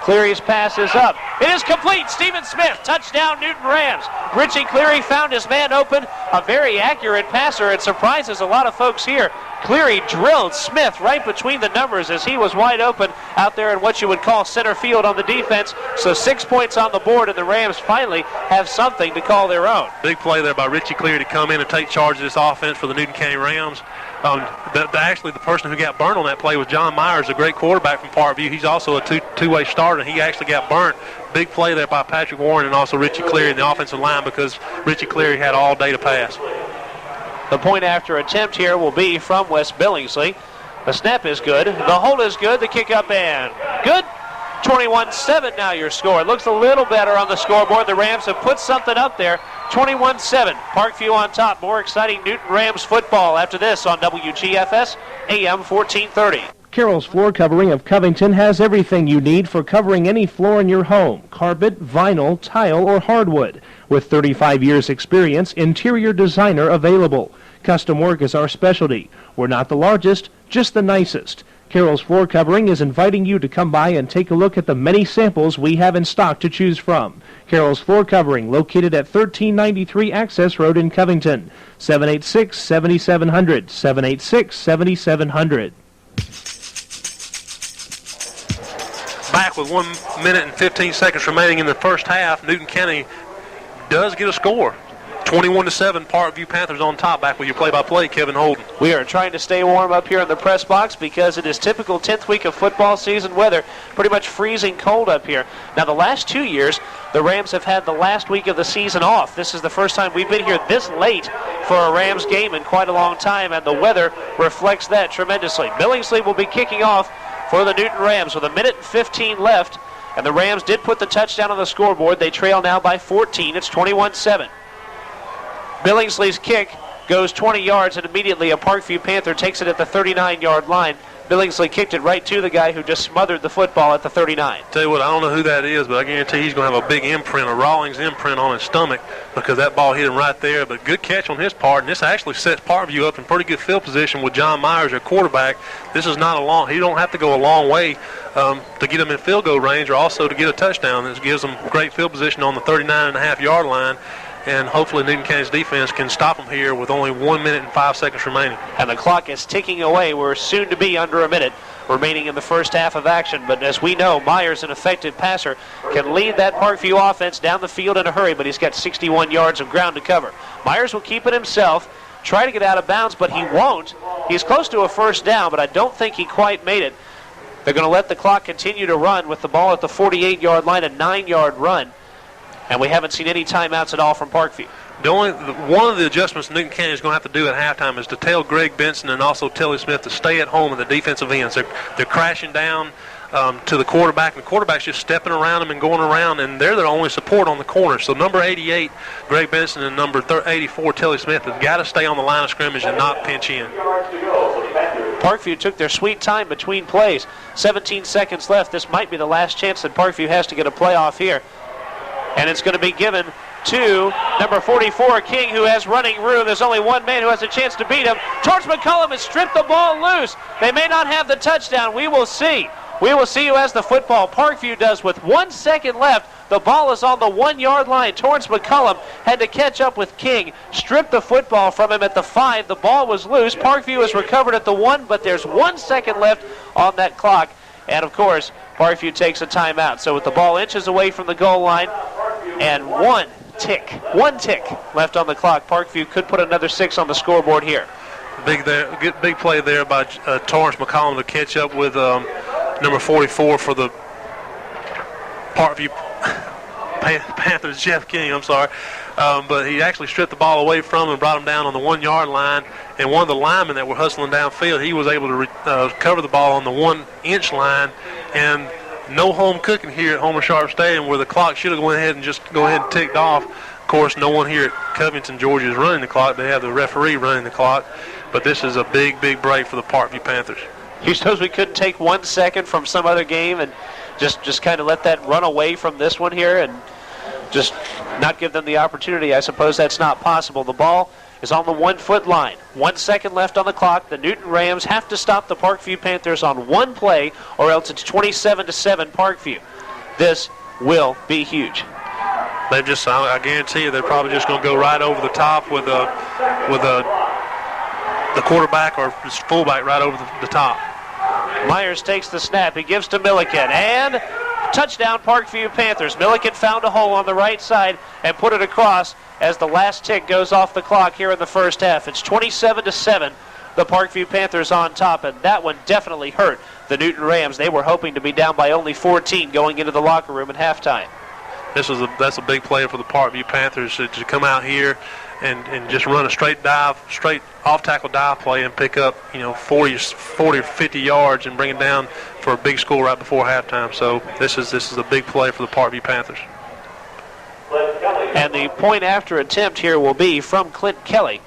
Cleary's pass is up. It is complete. Stephen Smith, touchdown Newton Rams. Richie Cleary found his man open. A very accurate passer. It surprises a lot of folks here. Cleary drilled Smith right between the numbers as he was wide open out there in what you would call center field on the defense. So 6 points on the board, and the Rams finally have something to call their own. Big play there by Richie Cleary to come in and take charge of this offense for the Newton County Rams. Actually, the person who got burnt on that play was John Myers, a great quarterback from Parkview. He's also a two-way starter. He actually got burnt. Big play there by Patrick Warren and also Richie Cleary in the offensive line because Richie Cleary had all day to pass. The point after attempt here will be from West Billingsley. The snap is good. The hold is good. The kick up and good. 21-7 now your score. It looks a little better on the scoreboard. The Rams have put something up there. 21-7. Parkview on top. More exciting Newton Rams football after this on WGFS AM 1430. Carroll's Floor Covering of Covington has everything you need for covering any floor in your home: carpet, vinyl, tile, or hardwood. With 35 years experience, interior designer available. Custom work is our specialty. We're not the largest, just the nicest. Carroll's Floor Covering is inviting you to come by and take a look at the many samples we have in stock to choose from. Carroll's Floor Covering, located at 1393 Access Road in Covington. 786-7700, 786-7700. Back with 1 minute and 15 seconds remaining in the first half. Newton County does get a score. 21-7, Parkview Panthers on top. Back with your play-by-play, Kevin Holden. We are trying to stay warm up here in the press box because it is typical 10th week of football season weather. Pretty much freezing cold up here. Now, the last 2 years, the Rams have had the last week of the season off. This is the first time we've been here this late for a Rams game in quite a long time, and the weather reflects that tremendously. Billingsley will be kicking off for the Newton Rams with 1 minute and 15 left, and the Rams did put the touchdown on the scoreboard. They trail now by 14. It's 21-7. Billingsley's kick goes 20 yards, and immediately a Parkview Panther takes it at the 39-yard line. Billingsley kicked it right to the guy who just smothered the football at the 39. Tell you what, I don't know who that is, but I guarantee he's going to have a big imprint, a Rawlings imprint on his stomach because that ball hit him right there. But good catch on his part, and this actually sets Parkview up in pretty good field position with John Myers, their quarterback. This is not a long, he don't have to go a long way to get him in field goal range or also to get a touchdown. This gives them great field position on the 39.5-yard line. And hopefully Newton County's defense can stop them here with only 1 minute and 5 seconds remaining. And the clock is ticking away. We're soon to be under a minute remaining in the first half of action. But as we know, Myers, an effective passer, can lead that Parkview offense down the field in a hurry, but he's got 61 yards of ground to cover. Myers will keep it himself, try to get out of bounds, but he won't. He's close to a first down, but I don't think he quite made it. They're going to let the clock continue to run with the ball at the 48-yard line, a 9-yard run. And we haven't seen any timeouts at all from Parkview. One of the adjustments Newton County is going to have to do at halftime is to tell Greg Benson and also Telly Smith to stay at home in the defensive ends. They're crashing down to the quarterback, and the quarterback's just stepping around them and going around, and they're their only support on the corner. So number 88, Greg Benson, and number 84, Telly Smith, have got to stay on the line of scrimmage and not pinch in. Parkview took their sweet time between plays. 17 seconds left. This might be the last chance that Parkview has to get a playoff here. And it's going to be given to number 44, King, who has running room. There's only one man who has a chance to beat him. Torrance McCullum has stripped the ball loose. They may not have the touchdown. We will see. We will see who has the football. Parkview does with 1 second left. The ball is on the 1-yard line. Torrance McCullum had to catch up with King, stripped the football from him at the 5. The ball was loose. Parkview has recovered at the 1, but there's 1 second left on that clock. And, of course, Parkview takes a timeout. So with the ball inches away from the goal line and one tick left on the clock, Parkview could put another 6 on the scoreboard here. Big play there by Torrance McCollum to catch up with number 44 for the Parkview Panthers, Jeff King, I'm sorry. But he actually stripped the ball away from him and brought him down on the 1-yard line. And one of the linemen that were hustling downfield, he was able to cover the ball on the 1-inch line. And no home cooking here at Homer Sharp Stadium, where the clock should have gone ahead and ticked off. Of course, no one here at Covington, Georgia is running the clock. They have the referee running the clock. But this is a big, big break for the Parkview Panthers. You suppose we couldn't take 1 second from some other game and just kind of let that run away from this one here and just not give them the opportunity? I suppose that's not possible. The ball is on the 1-foot line. 1 second left on the clock. The Newton Rams have to stop the Parkview Panthers on one play, or else it's 27-7 Parkview. This will be huge. I guarantee you, they're probably just going to go right over the top with a the quarterback or his fullback right over the top. Myers takes the snap. He gives to Milliken. And touchdown, Parkview Panthers. Milliken found a hole on the right side and put it across as the last tick goes off the clock here in the first half. It's 27-7. The Parkview Panthers on top, and that one definitely hurt the Newton Rams. They were hoping to be down by only 14 going into the locker room at halftime. That's a big play for the Parkview Panthers to come out here and just run a straight off-tackle dive play and pick up 40 or 50 yards and bring it down for a big score right before halftime. So this is a big play for the Parkview Panthers. And the point after attempt here will be from Clint Kelly.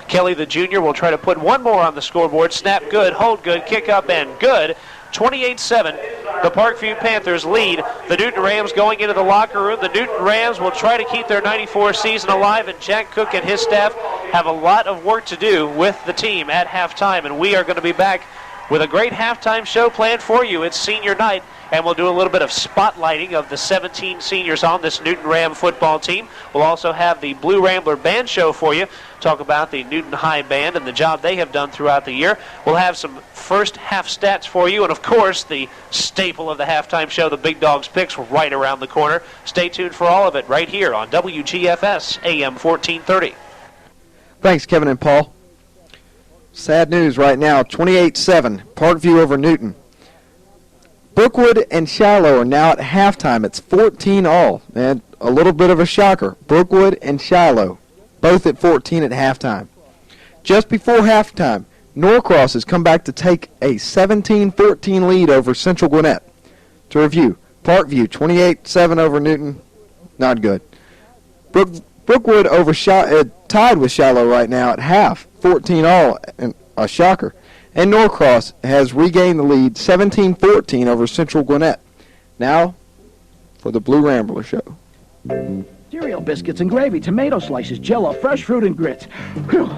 Kelly, the junior, will try to put one more on the scoreboard. Snap good, hold good, kick up and good. 28-7, the Parkview Panthers lead the Newton Rams going into the locker room. The Newton Rams will try to keep their 94 season alive, and Jack Cook and his staff have a lot of work to do with the team at halftime, and we are going to be back with a great halftime show planned for you. It's senior night, and we'll do a little bit of spotlighting of the 17 seniors on this Newton Ram football team. We'll also have the Blue Rambler Band Show for you, talk about the Newton High Band and the job they have done throughout the year. We'll have some first half stats for you, and of course the staple of the halftime show, the Big Dogs Picks, right around the corner. Stay tuned for all of it right here on WGFS AM 1430. Thanks, Kevin and Paul. Sad news right now, 28-7, Parkview over Newton. Brookwood and Shiloh are now at halftime. It's 14-all, and a little bit of a shocker. Brookwood and Shiloh, both at 14 at halftime. Just before halftime, Norcross has come back to take a 17-14 lead over Central Gwinnett. To review, Parkview 28-7 over Newton, not good. Brookwood over tied with Shiloh right now at half, 14-all, and a shocker. And Norcross has regained the lead 17-14 over Central Gwinnett. Now for the Blue Rambler Show. Cereal biscuits and gravy, tomato slices, Jell-O, fresh fruit and grits. Whew.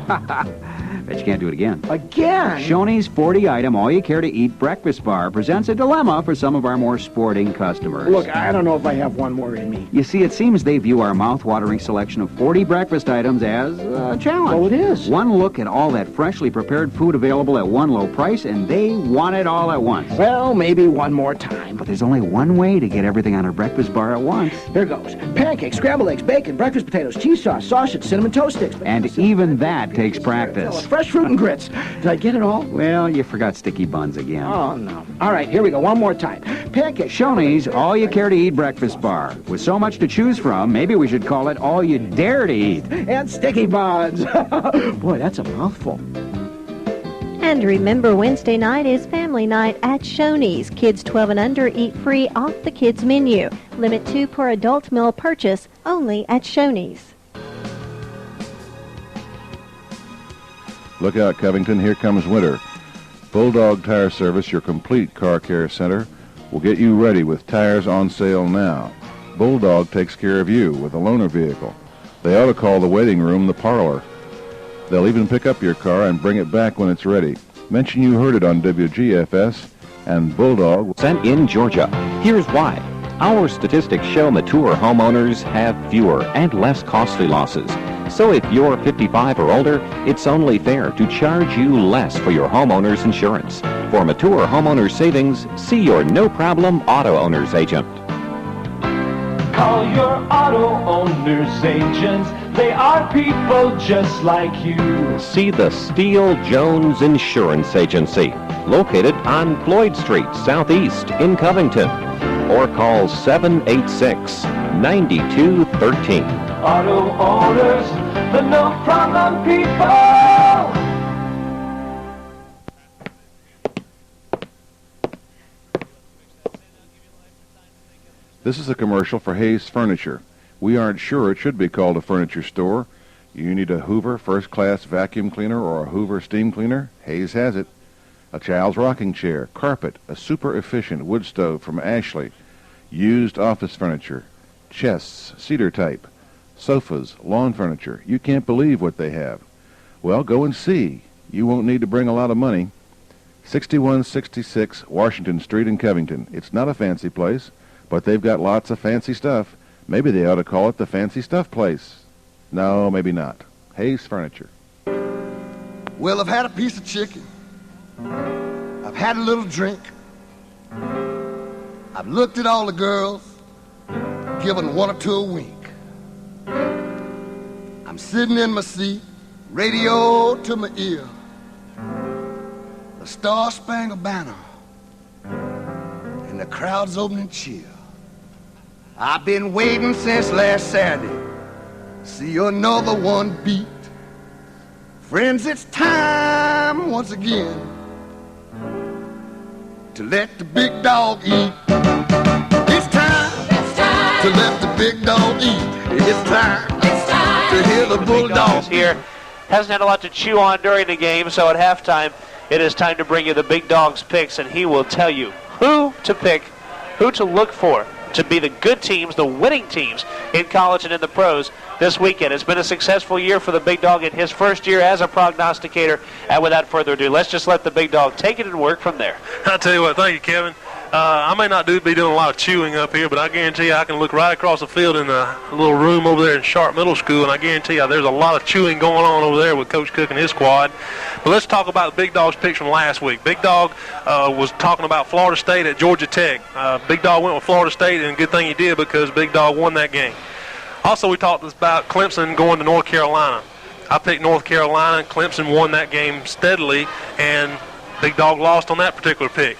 Bet you can't do it again. Again? Shoney's 40-item all-you-care-to-eat breakfast bar presents a dilemma for some of our more sporting customers. Look, I don't know if I have one more in me. You see, it seems they view our mouth-watering selection of 40 breakfast items as a challenge. Oh, it is. One look at all that freshly prepared food available at one low price, and they want it all at once. Well, maybe one more time. But there's only one way to get everything on a breakfast bar at once. Here goes. Pancakes, scrambled eggs, bacon, breakfast potatoes, cheese sauce, sausage, cinnamon toast sticks. And even that takes practice. Fresh fruit and grits. Did I get it all? Well, you forgot sticky buns again. Oh, no. All right, here we go. One more time. Pancakes. Shoney's all-you-care-to-eat breakfast bar. With so much to choose from, maybe we should call it all you dare to eat. And sticky buns. Boy, that's a mouthful. And remember, Wednesday night is family night at Shoney's. Kids 12 and under eat free off the kids' menu. Limit 2 per adult meal purchase, only at Shoney's. Look out, Covington, here comes winter. Bulldog Tire Service, your complete car care center, will get you ready with tires on sale now. Bulldog takes care of you with a loaner vehicle. They ought to call the waiting room the parlor. They'll even pick up your car and bring it back when it's ready. Mention you heard it on WGFS, and Bulldog... Sent in Georgia. Here's why. Our statistics show mature homeowners have fewer and less costly losses. So if you're 55 or older, it's only fair to charge you less for your homeowner's insurance. For mature homeowner savings, see your no-problem auto owner's agent. Call your auto owner's agents. They are people just like you. See the Steele Jones Insurance Agency, located on Floyd Street, Southeast in Covington. Or call 786-9213. Auto owners, the no-problem people. This is a commercial for Hayes Furniture. We aren't sure it should be called a furniture store. You need a Hoover first-class vacuum cleaner or a Hoover steam cleaner? Hayes has it. A child's rocking chair, carpet, a super-efficient wood stove from Ashley, used office furniture, chests, cedar type, sofas, lawn furniture. You can't believe what they have. Well, go and see. You won't need to bring a lot of money. 6166 Washington Street in Covington. It's not a fancy place, but they've got lots of fancy stuff. Maybe they ought to call it the Fancy Stuff Place. No, maybe not. Hayes Furniture. Well, I've had a piece of chicken. I've had a little drink. I've looked at all the girls, given one or two a wink. I'm sitting in my seat, radio to my ear. The Star-Spangled Banner and the crowd's opening cheer. I've been waiting since last Saturday. See another one beat. Friends, it's time once again to let the big dog eat. It's time to let the big dog eat. It's time to hear the bulldog here. Hasn't had a lot to chew on during the game, so at halftime it is time to bring you the big dog's picks, and he will tell you who to pick, who to look for to be the good teams, the winning teams in college and in the pros this weekend. It's been a successful year for the big dog in his first year as a prognosticator, and without further ado, let's just let the big dog take it and work from there. I'll tell you what, thank you, Kevin. I may not be doing a lot of chewing up here, but I guarantee you I can look right across the field in a little room over there in Sharp Middle School, and I guarantee you there's a lot of chewing going on over there with Coach Cook and his squad. But let's talk about the Big Dog's picks from last week. Big Dog was talking about Florida State at Georgia Tech. Big Dog went with Florida State, and good thing he did because Big Dog won that game. Also, we talked about Clemson going to North Carolina. I picked North Carolina, and Clemson won that game steadily, and Big Dog lost on that particular pick.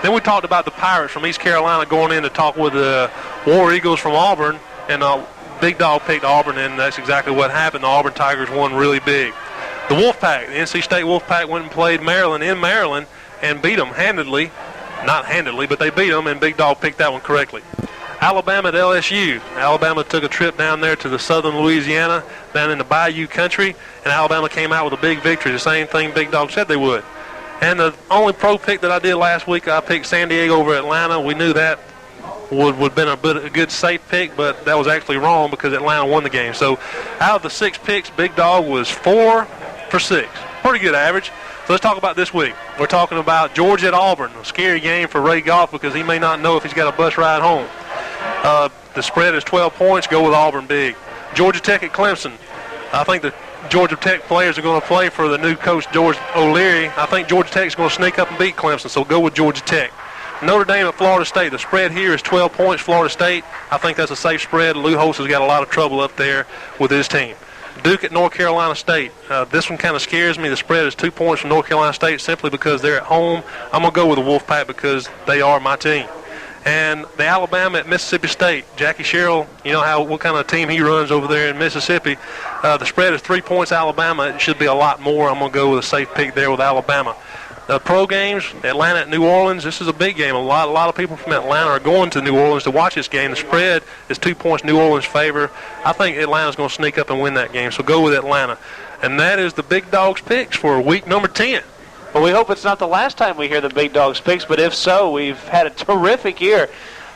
Then we talked about the Pirates from East Carolina going in to talk with the War Eagles from Auburn, and Big Dog picked Auburn, and that's exactly what happened. The Auburn Tigers won really big. The Wolfpack, the NC State Wolfpack, went and played Maryland in Maryland and beat them handedly. Not handedly, but they beat them, and Big Dog picked that one correctly. Alabama at LSU. Alabama took a trip down there to the southern Louisiana, down in the Bayou country, and Alabama came out with a big victory, the same thing Big Dog said they would. And the only pro pick that I did last week, I picked San Diego over Atlanta. We knew that would have been a good safe pick, but that was actually wrong because Atlanta won the game. So out of the 6 picks, Big Dog was 4 for 6. Pretty good average. So let's talk about this week. We're talking about Georgia at Auburn, a scary game for Ray Goff because he may not know if he's got a bus ride home. The spread is 12 points. Go with Auburn big. Georgia Tech at Clemson. I think the Georgia Tech players are going to play for the new coach, George O'Leary. I think Georgia Tech is going to sneak up and beat Clemson, so go with Georgia Tech. Notre Dame at Florida State. The spread here is 12 points, Florida State. I think that's a safe spread. Lou Holtz has got a lot of trouble up there with his team. Duke at North Carolina State. This one kind of scares me. The spread is 2 points from North Carolina State simply because they're at home. I'm going to go with the Wolfpack because they are my team. And the Alabama at Mississippi State. Jackie Sherrill, you know what kind of team he runs over there in Mississippi. The spread is 3 points Alabama. It should be a lot more. I'm going to go with a safe pick there with Alabama. The pro games, Atlanta at New Orleans. This is a big game. A lot of people from Atlanta are going to New Orleans to watch this game. The spread is 2 points New Orleans' favor. I think Atlanta's going to sneak up and win that game, so go with Atlanta. And that is the Big Dog's picks for week number 10. Well, we hope it's not the last time we hear the Big Dog's picks, but if so, we've had a terrific year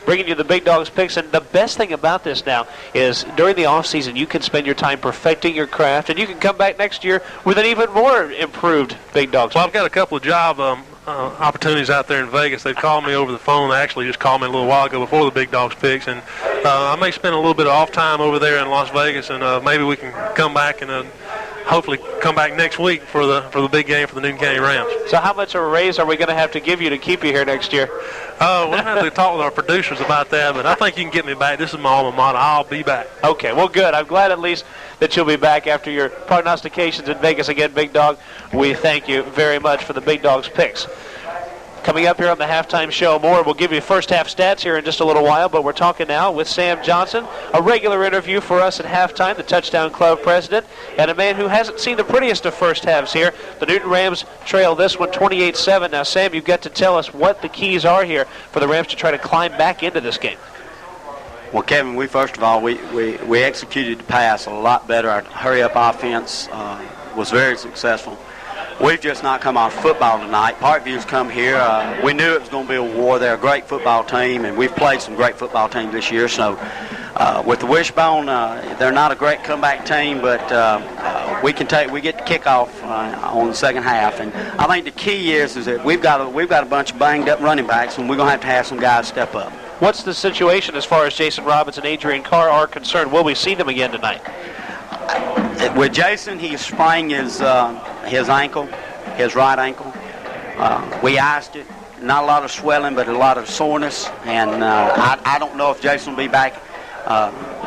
bringing you the Big Dog's picks. And the best thing about this now is during the off season, you can spend your time perfecting your craft, and you can come back next year with an even more improved Big Dog's. Well, I've got a couple of job opportunities out there in Vegas. They've called me over the phone. They actually just called me a little while ago before the Big Dog's picks, and I may spend a little bit of off time over there in Las Vegas, and maybe we can come back and hopefully come back next week for the big game for the Newton County Rams. So how much of a raise are we going to have to give you to keep you here next year? We'll have to talk with our producers about that, but I think you can get me back. This is my alma mater. I'll be back. Okay, well, good. I'm glad at least that you'll be back after your prognostications in Vegas again, Big Dog. We thank you very much for the Big Dog's picks. Coming up here on the halftime show, more. We'll give you first half stats here in just a little while, but we're talking now with Sam Johnson, a regular interview for us at halftime, the Touchdown Club president, and a man who hasn't seen the prettiest of first halves here. The Newton Rams trail this one 28-7. Now, Sam, you've got to tell us what the keys are here for the Rams to try to climb back into this game. Well, Kevin, first of all, we executed the pass a lot better. Our hurry-up offense was very successful. We've just not come out of football tonight. Parkview's come here. We knew it was going to be a war. They're a great football team, and we've played some great football teams this year. So with the Wishbone, they're not a great comeback team, but we get the kickoff on the second half. And I think the key is that we've got a bunch of banged up running backs, and we're going to have some guys step up. What's the situation as far as Jason Robbins and Adrian Carr are concerned? Will we see them again tonight? With Jason, he sprained his his ankle, his right ankle. We iced it. Not a lot of swelling, but a lot of soreness. And I don't know if Jason will be back.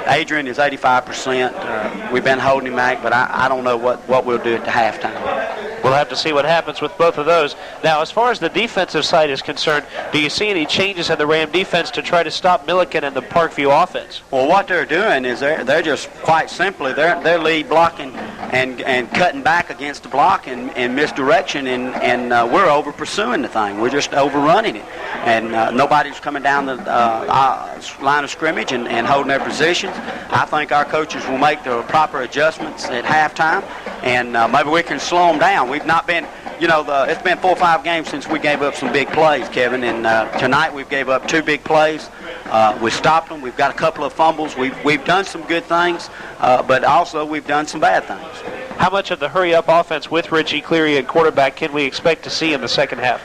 Adrian is 85%. We've been holding him back, but I don't know what we'll do at the halftime. We'll have to see what happens with both of those. Now, as far as the defensive side is concerned, do you see any changes in the Ram defense to try to stop Milliken and the Parkview offense? Well, what they're doing is they're just quite simply they're lead blocking and cutting back against the block and misdirection, and we're over pursuing the thing. We're just overrunning it, and nobody's coming down the line of scrimmage and holding their positions. I think our coaches will make the proper adjustments at halftime, and maybe we can slow them down. We've not been, it's been 4 or 5 games since we gave up some big plays, Kevin, and tonight we've gave up 2 big plays. We stopped them. We've got a couple of fumbles. We've done some good things, but also we've done some bad things. How much of the hurry-up offense with Richie Cleary at quarterback can we expect to see in the second half?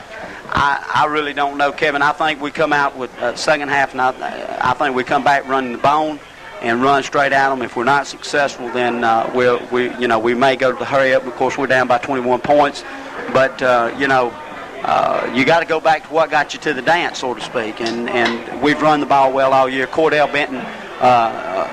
I really don't know, Kevin. I think we come out with second half, and I think we come back running the bone and run straight at them. If we're not successful, then we may go to the hurry up. Of course, we're down by 21 points, but you got to go back to what got you to the dance, so to speak. And we've run the ball well all year. Cordell Benton,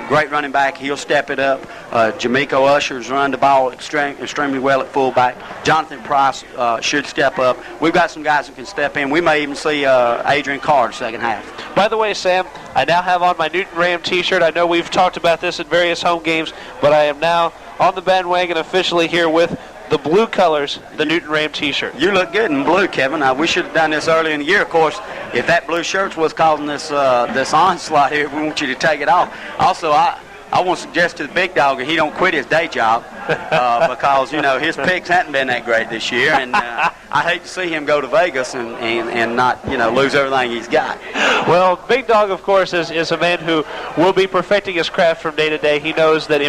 great running back. He'll step it up. Jamaico Usher's run the ball extremely well at fullback. Jonathan Price should step up. We've got some guys that can step in. We may even see Adrian Carr in the second half. By the way, Sam, I now have on my Newton Ram t-shirt. I know we've talked about this at various home games, but I am now on the bandwagon officially here with the blue colors, the Newton Ram t-shirt. You look good in blue, Kevin. We should have done this earlier in the year. Of course, if that blue shirt was causing this onslaught here, we want you to take it off. Also, I want to suggest to the big dog that he don't quit his day job because, his picks hadn't been that great this year, and I hate to see him go to Vegas and not, lose everything he's got. Well, Big Dog, of course, is a man who will be perfecting his craft from day to day. He knows that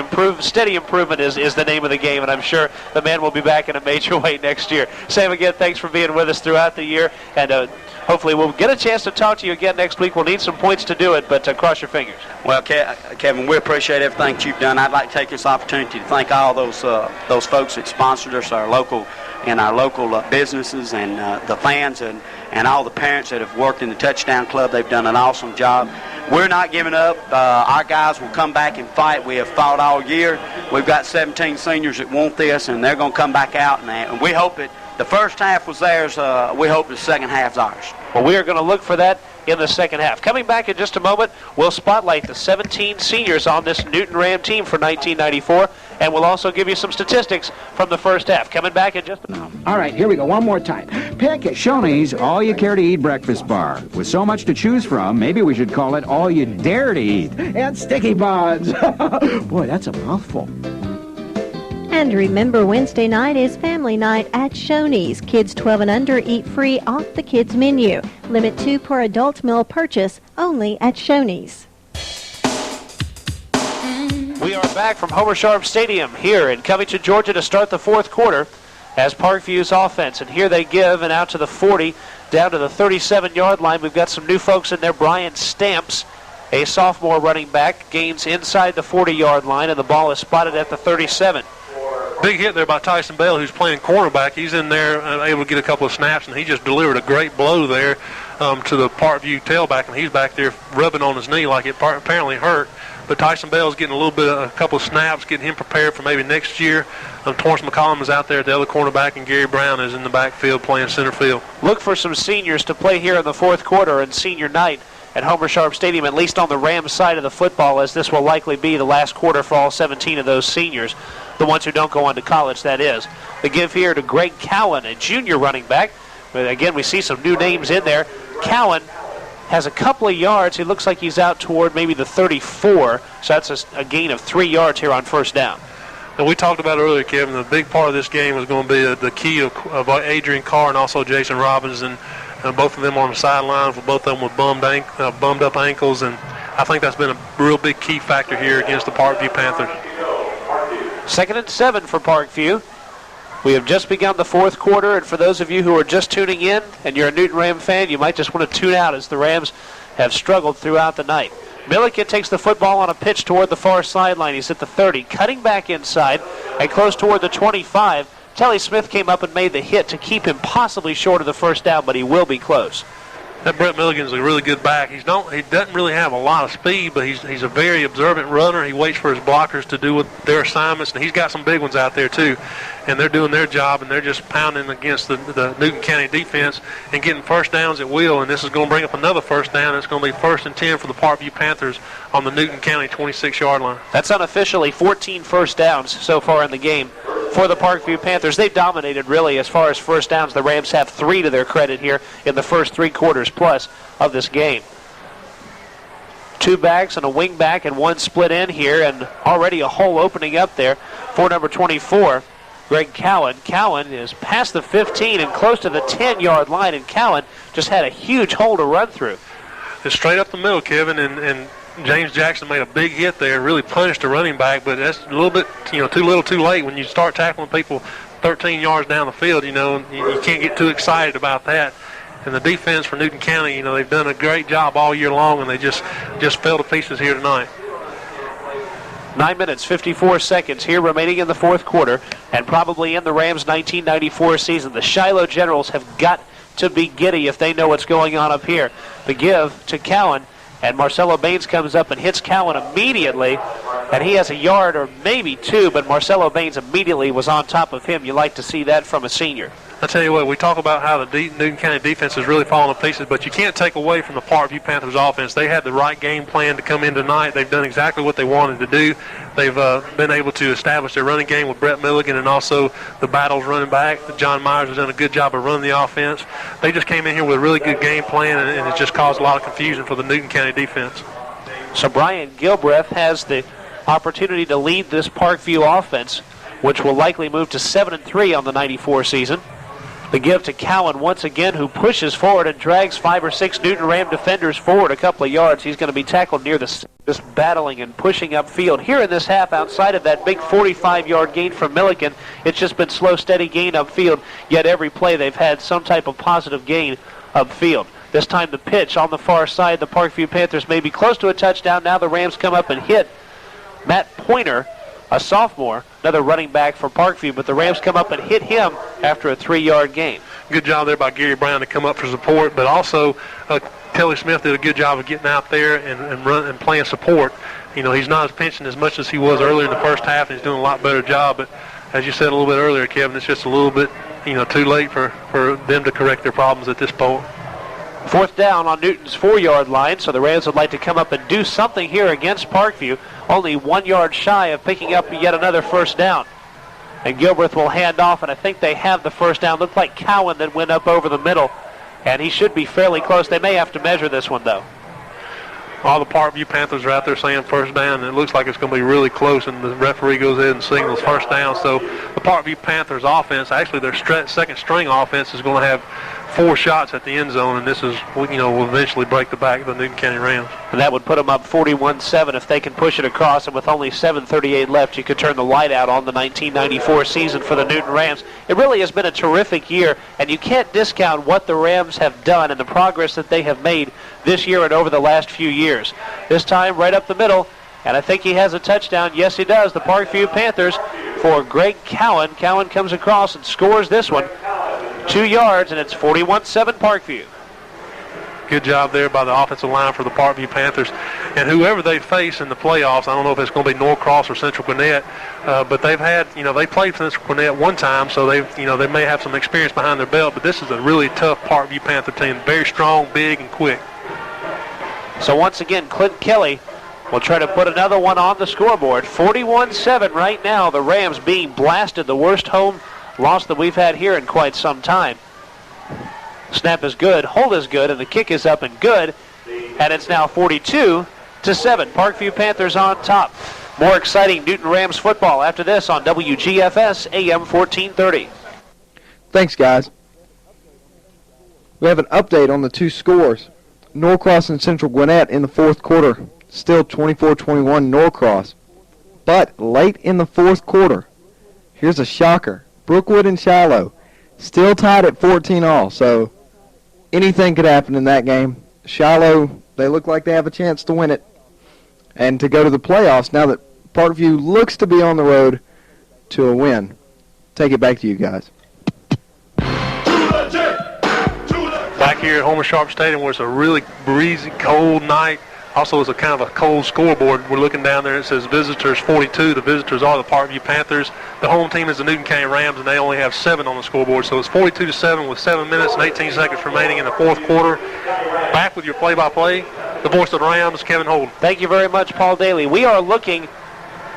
steady improvement is the name of the game, and I'm sure the man will be back in a major way next year. Sam, again, thanks for being with us throughout the year, and hopefully we'll get a chance to talk to you again next week. We'll need some points to do it, but cross your fingers. Well, Kevin, we appreciate everything that you've done. I'd like to take this opportunity to thank all those folks that sponsored us, our local businesses, and the fans, and all the parents that have worked in the Touchdown Club. They've done an awesome job. We're not giving up. Our guys will come back and fight. We have fought all year. We've got 17 seniors that want this, and they're going to come back out, and we hope that the first half was theirs. We hope the second half's ours. Well, we are going to look for that in the second half. Coming back in just a moment, we'll spotlight the 17 seniors on this Newton Ram team for 1994, and we'll also give you some statistics from the first half. Coming back in just a moment. All right, here we go. One more time. Pick Shoney's all-you-care-to-eat breakfast bar. With so much to choose from, maybe we should call it all you dare to eat. And sticky buns. Boy, that's a mouthful. And remember, Wednesday night is family night at Shoney's. Kids 12 and under eat free off the kids menu. Limit 2 per adult meal purchase, only at Shoney's. We are back from Homer Sharp Stadium here in Covington, Georgia to start the fourth quarter as Parkview's offense. And here they give, and out to the 40, down to the 37-yard line. We've got some new folks in there. Brian Stamps, a sophomore running back, gains inside the 40-yard line, and the ball is spotted at the 37. Big hit there by Tyson Bell, who's playing cornerback. He's in there able to get a couple of snaps, and he just delivered a great blow there to the Parkview tailback, and he's back there rubbing on his knee like it apparently hurt. But Tyson Bell's getting a couple of snaps, getting him prepared for maybe next year. Torrance McCollum is out there at the other cornerback, and Gary Brown is in the backfield playing center field. Look for some seniors to play here in the fourth quarter and senior night at Homer Sharp Stadium, at least on the Rams side of the football, as this will likely be the last quarter for all 17 of those seniors, the ones who don't go on to college, that is. The give here to Greg Cowan, a junior running back. But again, we see some new names in there. Cowan has a couple of yards. He looks like he's out toward maybe the 34, so that's a gain of 3 yards here on first down. And we talked about earlier, Kevin, the big part of this game is going to be the key of Adrian Carr and also Jason Robbins, and both of them on the sidelines, with both of them with bummed up ankles, and I think that's been a real big key factor here against the Parkview Panthers. 2nd and 7 for Parkview. We have just begun the fourth quarter, and for those of you who are just tuning in and you're a Newton Ram fan, you might just want to tune out as the Rams have struggled throughout the night. Milliken takes the football on a pitch toward the far sideline. He's at the 30, cutting back inside and close toward the 25. Telly Smith came up and made the hit to keep him possibly short of the first down, but he will be close. That Brett Milligan's a really good back. He doesn't really have a lot of speed, but he's a very observant runner. He waits for his blockers to do their assignments, and he's got some big ones out there too. And they're doing their job, and they're just pounding against the Newton County defense and getting first downs at will. And this is going to bring up another first down. It's going to be 1st and 10 for the Parkview Panthers on the Newton County 26-yard line. That's unofficially 14 first downs so far in the game for the Parkview Panthers. They've dominated, really, as far as first downs. The Rams have 3 to their credit here in the first 3 quarters plus of this game. 2 backs and a wing back and 1 split in here, and already a hole opening up there for number 24, Greg Cowan. Cowan is past the 15 and close to the 10-yard line, and Cowan just had a huge hole to run through. It's straight up the middle, Kevin, and James Jackson made a big hit there, really punished the running back, but that's a little bit, too little too late. When you start tackling people 13 yards down the field, you can't get too excited about that. And the defense for Newton County, they've done a great job all year long, and they just fell to pieces here tonight. 9 minutes, 54 seconds here remaining in the fourth quarter, and probably in the Rams' 1994 season. The Shiloh Generals have got to be giddy if they know what's going on up here. The give to Cowan, and Marcelo Baines comes up and hits Cowan immediately, and he has a yard or maybe 2, but Marcelo Baines immediately was on top of him. You like to see that from a senior. I tell you what, we talk about how the Newton County defense is really falling to pieces, but you can't take away from the Parkview Panthers offense. They had the right game plan to come in tonight. They've done exactly what they wanted to do. They've been able to establish their running game with Brett Milligan and also the battles running back. John Myers has done a good job of running the offense. They just came in here with a really good game plan, and it just caused a lot of confusion for the Newton County defense. So Brian Gilbreth has the opportunity to lead this Parkview offense, which will likely move to 7-3 on the 94 season. The give to Cowan once again, who pushes forward and drags 5 or 6 Newton Ram defenders forward a couple of yards. He's going to be tackled near the just battling and pushing upfield. Here in this half, outside of that big 45-yard gain from Milliken, it's just been slow, steady gain upfield, yet every play they've had some type of positive gain upfield. This time the pitch on the far side, the Parkview Panthers may be close to a touchdown. Now the Rams come up and hit Matt Pointer, a sophomore, another running back for Parkview, but the Rams come up and hit him after a 3-yard gain. Good job there by Gary Brown to come up for support, but also Telly Smith did a good job of getting out there and playing support. He's not as pinching as much as he was earlier in the first half, and he's doing a lot better job, but as you said a little bit earlier, Kevin, it's just a little bit too late for them to correct their problems at this point. 4th down on Newton's 4-yard line, so the Rams would like to come up and do something here against Parkview, only 1 yard shy of picking up yet another first down. And Gilbreth will hand off, and I think they have the first down. Looked like Cowan that went up over the middle, and he should be fairly close. They may have to measure this one, though. All the Parkview Panthers are out there saying first down, and it looks like it's going to be really close, and the referee goes ahead and signals first down. So the Parkview Panthers offense, actually their second string offense, is going to have 4 shots at the end zone, and this is, will eventually break the back of the Newton County Rams. And that would put them up 41-7 if they can push it across, and with only 7:38 left, you could turn the light out on the 1994 season for the Newton Rams. It really has been a terrific year, and you can't discount what the Rams have done and the progress that they have made this year and over the last few years. This time right up the middle, and I think he has a touchdown. Yes, he does. The Parkview Panthers for Greg Cowan. Cowan comes across and scores this one. 2 yards, and it's 41-7 Parkview. Good job there by the offensive line for the Parkview Panthers. And whoever they face in the playoffs, I don't know if it's going to be Norcross or Central Gwinnett, but they've had, they played Central Gwinnett one time, so they may have some experience behind their belt, but this is a really tough Parkview Panther team. Very strong, big, and quick. So once again, Clint Kelly will try to put another one on the scoreboard. 41-7 right now. The Rams being blasted, the worst home loss that we've had here in quite some time. Snap is good, hold is good, and the kick is up and good. And it's now 42-7. Parkview Panthers on top. More exciting Newton Rams football after this on WGFS AM 1430. Thanks, guys. We have an update on the 2 scores. Norcross and Central Gwinnett in the fourth quarter. Still 24-21 Norcross. But late in the fourth quarter, here's a shocker. Brookwood and Shiloh still tied at 14-all, so anything could happen in that game. Shiloh, they look like they have a chance to win it and to go to the playoffs now that Parkview looks to be on the road to a win. take it back to you guys. Back here at Homer Sharp Stadium, where it's a really breezy, cold night. Also, it's a kind of a cold scoreboard. We're looking down there. It says visitors 42. The visitors are the Parkview Panthers. The home team is the Newton County Rams, and they only have 7 on the scoreboard. So it's 42-7 with 7 minutes and 18 seconds remaining in the fourth quarter. Back with your play-by-play, the voice of the Rams, Kevin Holden. Thank you very much, Paul Dailey. We are looking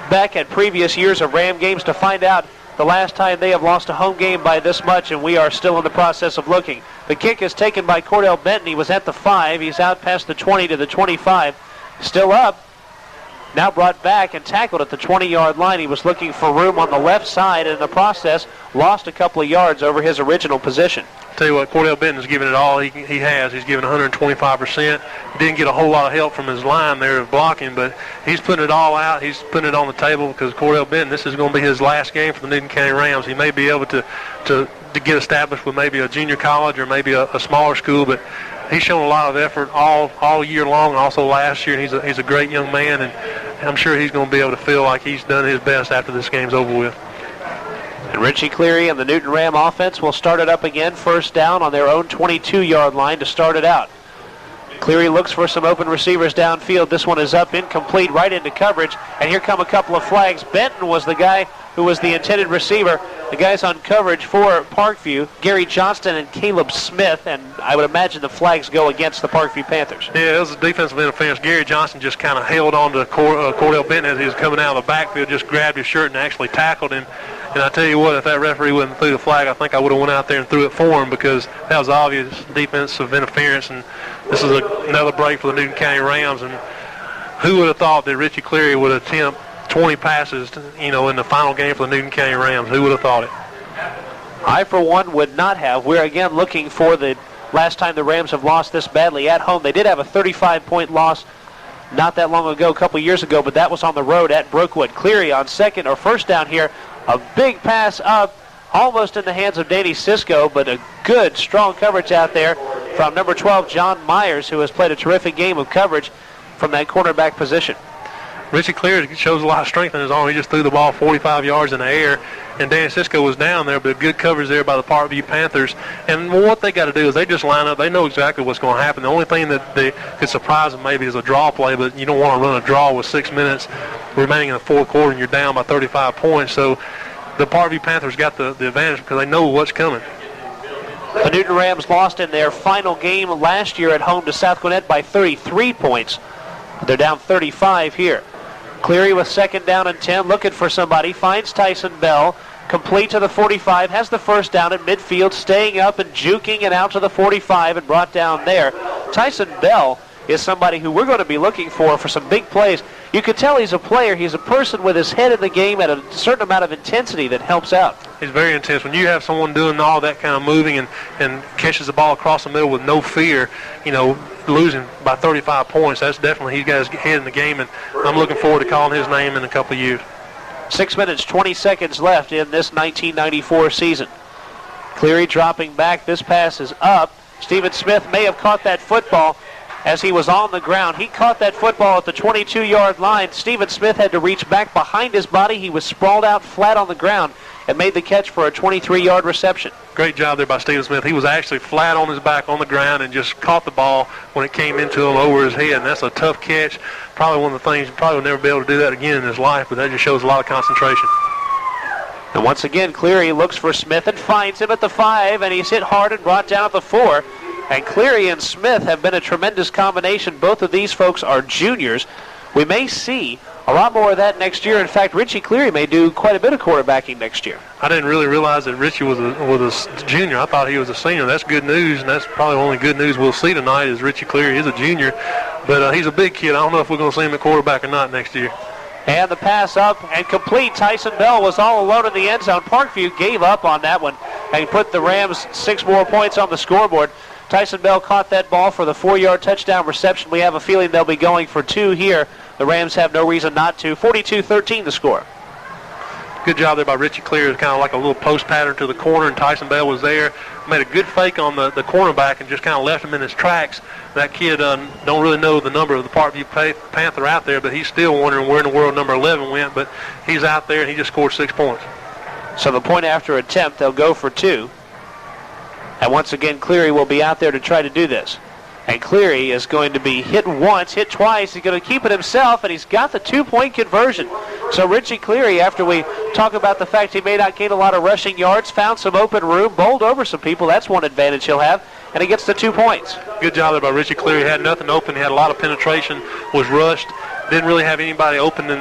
back at previous years of Ram games to find out the last time they have lost a home game by this much, and we are still in the process of looking. The kick is taken by Cordell Benton. He was at the 5. He's out past the 20 to the 25. Still up. Now brought back and tackled at the 20-yard line. He was looking for room on the left side, and in the process, lost a couple of yards over his original position. Tell you what, Cordell Benton's given it all he has. He's given 125%. Didn't get a whole lot of help from his line there of blocking, but he's putting it all out. He's putting it on the table because Cordell Benton, this is going to be his last game for the Newton County Rams. He may be able to get established with maybe a junior college or maybe a smaller school, but he's shown a lot of effort all year long and also last year. And he's a great young man, and I'm sure he's going to be able to feel like he's done his best after this game's over with. And Richie Cleary and the Newton Ram offense will start it up again. First down on their own 22-yard line to start it out. Cleary looks for some open receivers downfield. This one is up, incomplete, right into coverage. And here come a couple of flags. Benton was the guy who was the intended receiver. The guys on coverage for Parkview, Gary Johnston and Caleb Smith, and I would imagine the flags go against the Parkview Panthers. Yeah, it was a defensive interference. Gary Johnston just kind of held on to Cordell Benton as he was coming out of the backfield, just grabbed his shirt and actually tackled him. And I tell you what, if that referee wouldn't threw the flag, I think I would have went out there and threw it for him because that was obvious defensive interference. And this is another break for the Newton County Rams. And who would have thought that Richie Cleary would attempt 20 passes, in the final game for the Newton County Rams? Who would have thought it? I, for one, would not have. We're again looking for the last time the Rams have lost this badly at home. They did have a 35-point loss not that long ago, a couple years ago, but that was on the road at Brookwood. Cleary on second or first down here. A big pass up, almost in the hands of Danny Sisko, but a good, strong coverage out there from number 12, John Myers, who has played a terrific game of coverage from that cornerback position. Richie Cleary shows a lot of strength in his arm. He just threw the ball 45 yards in the air, and Danny Sisko was down there, but good coverage there by the Parkview Panthers. And what they got to do is they just line up. They know exactly what's going to happen. The only thing that they could surprise them maybe is a draw play, but you don't want to run a draw with 6 minutes remaining in the fourth quarter and you're down by 35 points. So the Parkview Panthers got the advantage because they know what's coming. The Newton Rams lost in their final game last year at home to South Gwinnett by 33 points. They're down 35 here. Cleary with second down and 10, looking for somebody, finds Tyson Bell, complete to the 45, has the first down at midfield, staying up and juking it out to the 45 and brought down there. Tyson Bell is somebody who we're going to be looking for some big plays. You can tell he's a player. He's a person with his head in the game at a certain amount of intensity that helps out. He's very intense. When you have someone doing all that kind of moving and catches the ball across the middle with no fear, losing by 35 points, that's definitely he's got his head in the game, and I'm looking forward to calling his name in a couple of years. 6 minutes, 20 seconds left in this 1994 season. Cleary dropping back. This pass is up. Stephen Smith may have caught that football as he was on the ground. He caught that football at the 22-yard line. Stephen Smith had to reach back behind his body. He was sprawled out flat on the ground and made the catch for a 23-yard reception. Great job there by Stephen Smith. He was actually flat on his back on the ground and just caught the ball when it came into him over his head, and that's a tough catch. Probably one of the things you probably will never be able to do that again in his life, but that just shows a lot of concentration. And once again, Cleary looks for Smith and finds him at the 5, and he's hit hard and brought down at the 4. And Cleary and Smith have been a tremendous combination. Both of these folks are juniors. We may see a lot more of that next year. In fact, Richie Cleary may do quite a bit of quarterbacking next year. I didn't really realize that Richie was a junior. I thought he was a senior. That's good news, and that's probably the only good news we'll see tonight is Richie Cleary is a junior. But he's a big kid. I don't know if we're going to see him at quarterback or not next year. And the pass up and complete. Tyson Bell was all alone in the end zone. Parkview gave up on that one and put the Rams 6 more points on the scoreboard. Tyson Bell caught that ball for the 4-yard touchdown reception. We have a feeling they'll be going for 2 here. The Rams have no reason not to. 42-13 the score. Good job there by Richie Cleary. It's kind of like a little post pattern to the corner, and Tyson Bell was there. Made a good fake on the cornerback and just kind of left him in his tracks. That kid don't really know the number of the Parkview Panther out there, but he's still wondering where in the world number 11 went. But he's out there, and he just scored 6 points. So the point after attempt, they'll go for 2. And once again, Cleary will be out there to try to do this. And Cleary is going to be hit once, hit twice. He's going to keep it himself, and he's got the 2-point conversion. So Richie Cleary, after we talk about the fact he may not gain a lot of rushing yards, found some open room, bowled over some people. That's one advantage he'll have, and he gets the 2 points. Good job there by Richie Cleary. Had nothing open. He had a lot of penetration, was rushed. Didn't really have anybody open in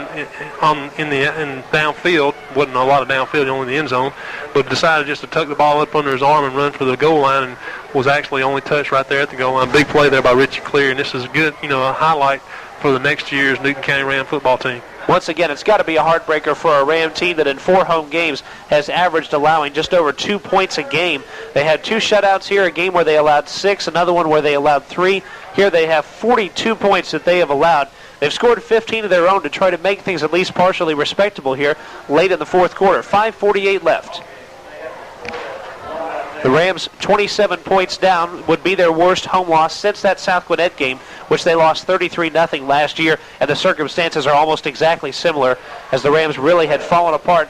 downfield. Wasn't a lot of downfield, only in the end zone. But decided just to tuck the ball up under his arm and run for the goal line, and was actually only touched right there at the goal line. Big play there by Richie Cleary, and this is good, a highlight for the next year's Newton County Ram football team. Once again, it's got to be a heartbreaker for a Ram team that in 4 home games has averaged allowing just over 2 points a game. They had 2 shutouts here, a game where they allowed 6, another one where they allowed 3. Here they have 42 points that they have allowed. They've scored 15 of their own to try to make things at least partially respectable here late in the fourth quarter. 5:48 left. The Rams 27 points down would be their worst home loss since that South Gwinnett game, which they lost 33-0 last year, and the circumstances are almost exactly similar, as the Rams really had fallen apart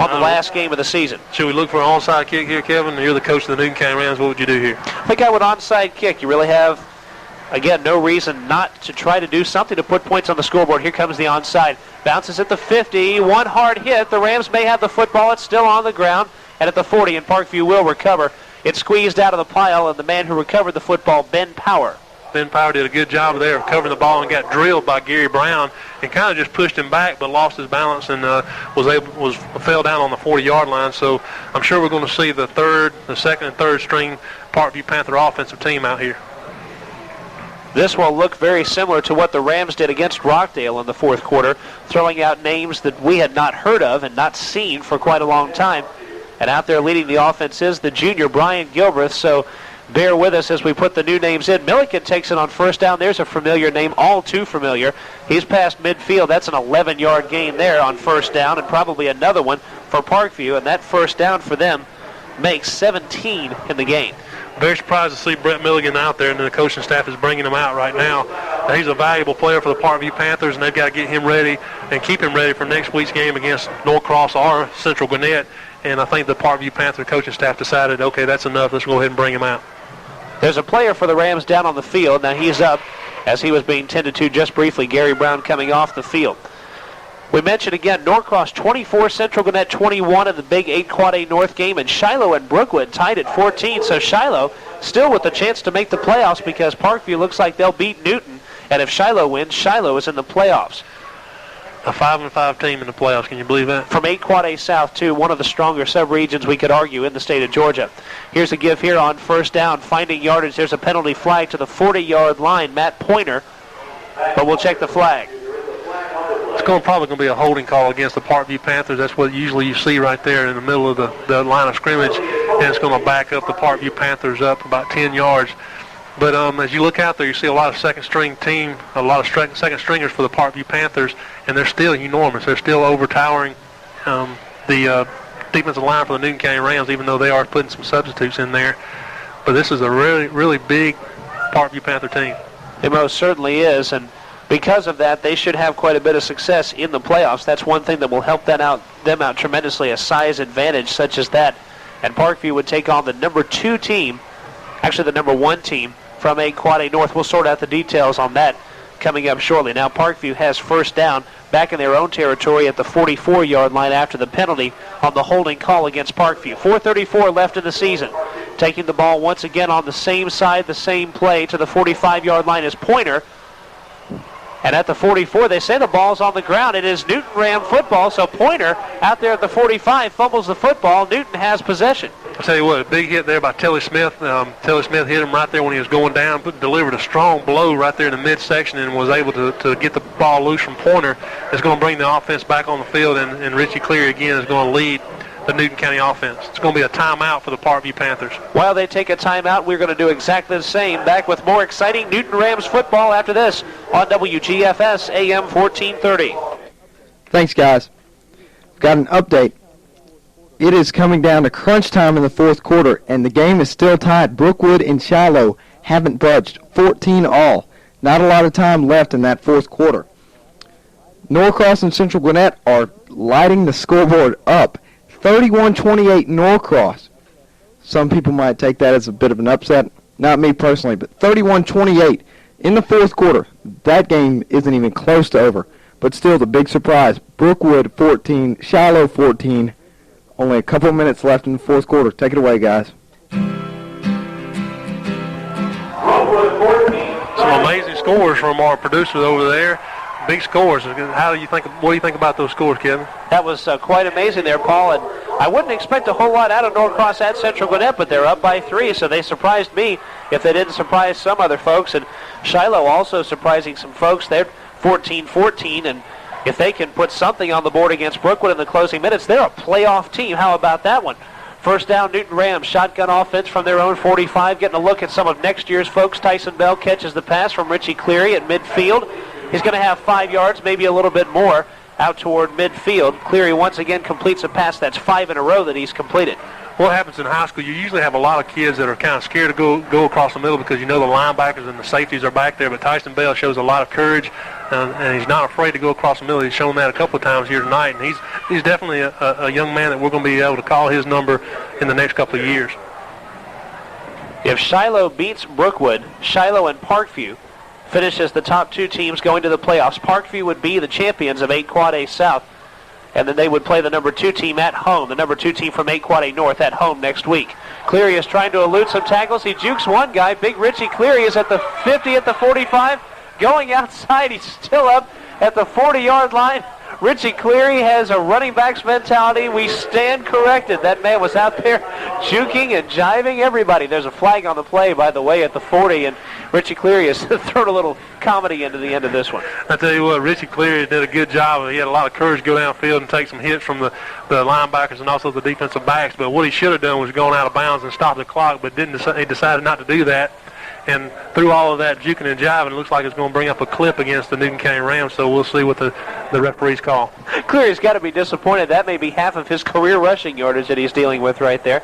on the last game of the season. Should we look for an onside kick here, Kevin? You're the coach of the Newton County Rams. What would you do here? I think I would onside kick. You really have, again, no reason not to try to do something to put points on the scoreboard. Here comes the onside. Bounces at the 50. One hard hit. The Rams may have the football. It's still on the ground. And at the 40, and Parkview will recover. It's squeezed out of the pile, and the man who recovered the football, Ben Power. Ben Power did a good job there of covering the ball and got drilled by Gary Brown and kind of just pushed him back, but lost his balance and fell down on the 40-yard line. So I'm sure we're going to see the second and third string Parkview Panther offensive team out here. This will look very similar to what the Rams did against Rockdale in the fourth quarter, throwing out names that we had not heard of and not seen for quite a long time. And out there leading the offense is the junior Brian Gilbreth, so bear with us as we put the new names in. Milliken takes it on first down. There's a familiar name, all too familiar. He's past midfield. That's an 11-yard gain there on first down, and probably another one for Parkview, and that first down for them makes 17 in the game. Very surprised to see Brett Milligan out there, and the coaching staff is bringing him out right now. He's a valuable player for the Parkview Panthers, and they've got to get him ready and keep him ready for next week's game against Norcross or Central Gwinnett. And I think the Parkview Panther coaching staff decided, okay, that's enough. Let's go ahead and bring him out. There's a player for the Rams down on the field. Now he's up as he was being tended to just briefly. Gary Brown coming off the field. We mentioned again, Norcross 24, Central Gwinnett 21 in the big 8 Quad A North game, and Shiloh and Brookwood tied at 14. So Shiloh still with the chance to make the playoffs because Parkview looks like they'll beat Newton. And if Shiloh wins, Shiloh is in the playoffs. A 5-5 team in the playoffs. Can you believe that? From 8 Quad A South, too, one of the stronger sub-regions we could argue in the state of Georgia. Here's a give here on first down, finding yardage. There's a penalty flag to the 40-yard line, Matt Pointer, but we'll check the flag. It's probably going to be a holding call against the Parkview Panthers. That's what usually you see right there in the middle of the line of scrimmage, and it's going to back up the Parkview Panthers up about 10 yards. But as you look out there, you see a lot of second-string team, a lot of second stringers for the Parkview Panthers, and they're still enormous. They're still overtowering the defensive line for the Newton County Rams, even though they are putting some substitutes in there. But this is a really, really big Parkview Panther team. It most certainly is, and because of that, they should have quite a bit of success in the playoffs. That's one thing that will help them out tremendously, a size advantage such as that. And Parkview would take on the number 2 team, actually the number 1 team, from 8 Quad A North. We'll sort out the details on that coming up shortly. Now Parkview has first down back in their own territory at the 44-yard line after the penalty on the holding call against Parkview. 4:34 left in the season. Taking the ball once again on the same side, the same play to the 45-yard line is Pointer. And at the 44, they say the ball's on the ground. It is Newton Ram football, so Pointer out there at the 45 fumbles the football. Newton has possession. I'll tell you what, a big hit there by Telly Smith. Telly Smith hit him right there when he was going down, delivered a strong blow right there in the midsection and was able to get the ball loose from Pointer. It's going to bring the offense back on the field, and Richie Cleary again is going to lead the Newton County offense. It's going to be a timeout for the Parkview Panthers. While they take a timeout, we're going to do exactly the same. Back with more exciting Newton Rams football after this on WGFS AM 1430. Thanks, guys. Got an update. It is coming down to crunch time in the fourth quarter, and the game is still tied. Brookwood and Shiloh haven't budged. 14-all. Not a lot of time left in that fourth quarter. Norcross and Central Gwinnett are lighting the scoreboard up. 31-28 Norcross. Some people might take that as a bit of an upset. Not me personally, but 31-28 in the fourth quarter. That game isn't even close to over. But still, the big surprise, Brookwood 14, Shiloh 14. Only a couple minutes left in the fourth quarter. Take it away, guys. Some amazing scores from our producers over there. Big scores. What do you think about those scores, Kevin? That was quite amazing there, Paul. And I wouldn't expect a whole lot out of Norcross at Central Gwinnett, but they're up by 3, so they surprised me if they didn't surprise some other folks. And Shiloh also surprising some folks. They're 14-14, and if they can put something on the board against Brookwood in the closing minutes, they're a playoff team. How about that one? First down, Newton Rams, shotgun offense from their own 45, getting a look at some of next year's folks. Tyson Bell catches the pass from Richie Cleary at midfield. He's going to have 5 yards, maybe a little bit more, out toward midfield. Cleary once again completes a pass. That's 5 in a row that he's completed. What happens in high school, you usually have a lot of kids that are kind of scared to go across the middle because you know the linebackers and the safeties are back there, but Tyson Bell shows a lot of courage, and he's not afraid to go across the middle. He's shown that a couple of times here tonight, and he's definitely a young man that we're going to be able to call his number in the next couple of years. If Shiloh beats Brookwood, Shiloh and Parkview finish as the top 2 teams going to the playoffs. Parkview would be the champions of 8 Quad A South, and then they would play the number 2 team at home, the number 2 team from 8 Quad A North at home next week. Cleary is trying to elude some tackles. He jukes one guy. Big Richie Cleary is at the 50, at the 45, going outside. He's still up at the 40-yard line. Richie Cleary has a running back's mentality. We stand corrected. That man was out there juking and jiving everybody. There's a flag on the play, by the way, at the 40, and Richie Cleary has thrown a little comedy into the end of this one. I tell you what, Richie Cleary did a good job. He had a lot of courage to go downfield and take some hits from the linebackers and also the defensive backs, but what he should have done was gone out of bounds and stopped the clock, but he decided not to do that. And through all of that juking and jiving, it looks like it's going to bring up a clip against the Newton County Rams, so we'll see what the referees call. Cleary's got to be disappointed. That may be half of his career rushing yardage that he's dealing with right there.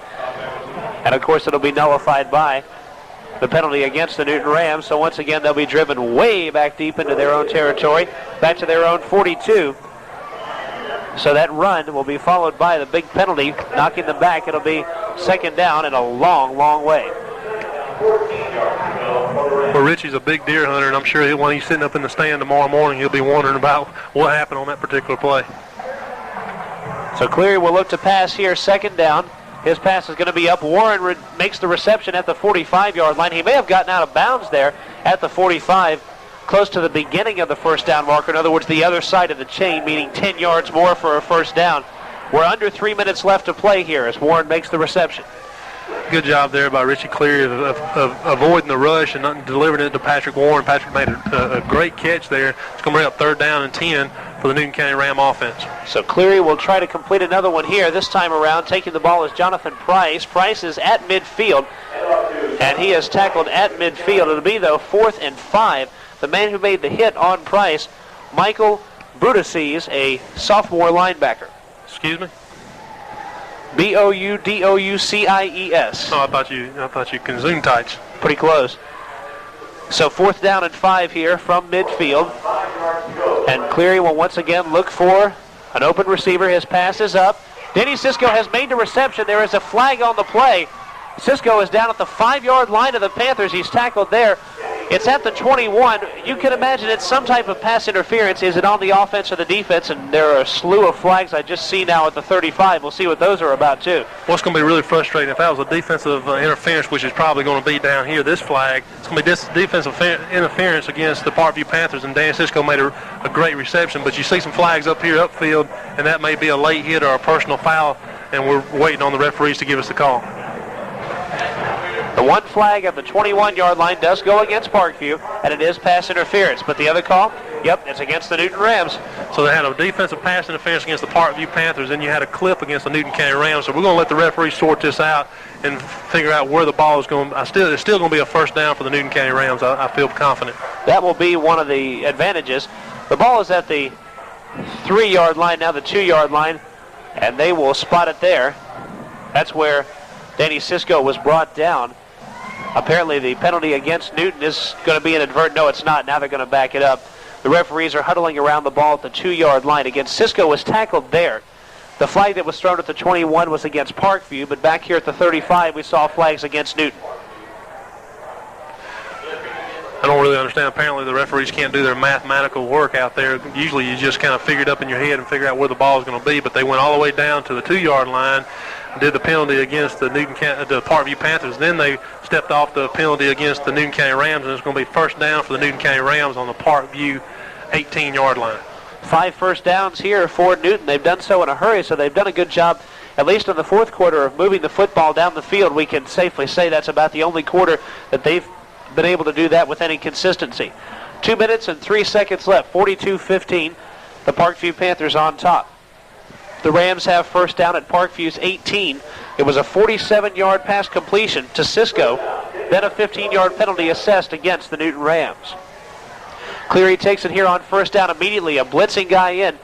And, of course, it'll be nullified by the penalty against the Newton Rams. So, once again, they'll be driven way back deep into their own territory, back to their own 42. So that run will be followed by the big penalty, knocking them back. It'll be second down and a long, long way. Well, Richie's a big deer hunter, and I'm sure when he's sitting up in the stand tomorrow morning, he'll be wondering about what happened on that particular play. So Cleary will look to pass here, second down. His pass is going to be up. Warren makes the reception at the 45-yard line. He may have gotten out of bounds there at the 45, close to the beginning of the first down marker. In other words, the other side of the chain, meaning 10 yards more for a first down. We're under 3 minutes left to play here as Warren makes the reception. Good job there by Richie Cleary of avoiding the rush and not delivering it to Patrick Warren. Patrick made a great catch there. It's going to bring up third down and 10 for the Newton County Ram offense. So Cleary will try to complete another one here. This time around, taking the ball is Jonathan Price. Price is at midfield, and he is tackled at midfield. It'll be, though, 4th and 5. The man who made the hit on Price, Michael Brudices, a sophomore linebacker. Excuse me? Boudoucies. Oh, I thought you consumed tights. Pretty close. So 4th down and 5 here from midfield. And Cleary will once again look for an open receiver. His pass is up. Denny Cisco has made the reception. There is a flag on the play. Cisco is down at the 5-yard line of the Panthers. He's tackled there. It's at the 21. You can imagine it's some type of pass interference. Is it on the offense or the defense? And there are a slew of flags I just see now at the 35. We'll see what those are about, too. What's going to be really frustrating, if that was a defensive interference, which is probably going to be down here, this flag, it's going to be defensive interference against the Parkview Panthers, and Dan Cisco made a great reception. But you see some flags up here, upfield, and that may be a late hit or a personal foul, and we're waiting on the referees to give us the call. The one flag at the 21-yard line does go against Parkview, and it is pass interference. But the other call, yep, it's against the Newton Rams. So they had a defensive pass interference against the Parkview Panthers, and you had a clip against the Newton County Rams. So we're going to let the referees sort this out and figure out where the ball is going. It's still going to be a first down for the Newton County Rams. I feel confident. That will be one of the advantages. The ball is at the 3-yard line, now the 2-yard line, and they will spot it there. That's where Danny Cisco was brought down. Apparently the penalty against Newton is going to be inadvertent. No, it's not. Now they're going to back it up. The referees are huddling around the ball at the 2-yard line. Again, Cisco was tackled there. The flag that was thrown at the 21 was against Parkview, but back here at the 35, we saw flags against Newton. I don't really understand. Apparently the referees can't do their mathematical work out there. Usually you just kind of figure it up in your head and figure out where the ball is going to be, but they went all the way down to the 2-yard line, did the penalty against the Parkview Panthers. Then they stepped off the penalty against the Newton County Rams, and it's going to be first down for the Newton County Rams on the Parkview 18-yard line. 5 first downs here for Newton. They've done so in a hurry, so they've done a good job, at least in the fourth quarter, of moving the football down the field. We can safely say that's about the only quarter that they've been able to do that with any consistency. 2 minutes and 3 seconds left, 42-15. The Parkview Panthers on top. The Rams have first down at Parkview's 18. It was a 47-yard pass completion to Cisco, then a 15-yard penalty assessed against the Newton Rams. Cleary takes it here on first down immediately, a blitzing guy in,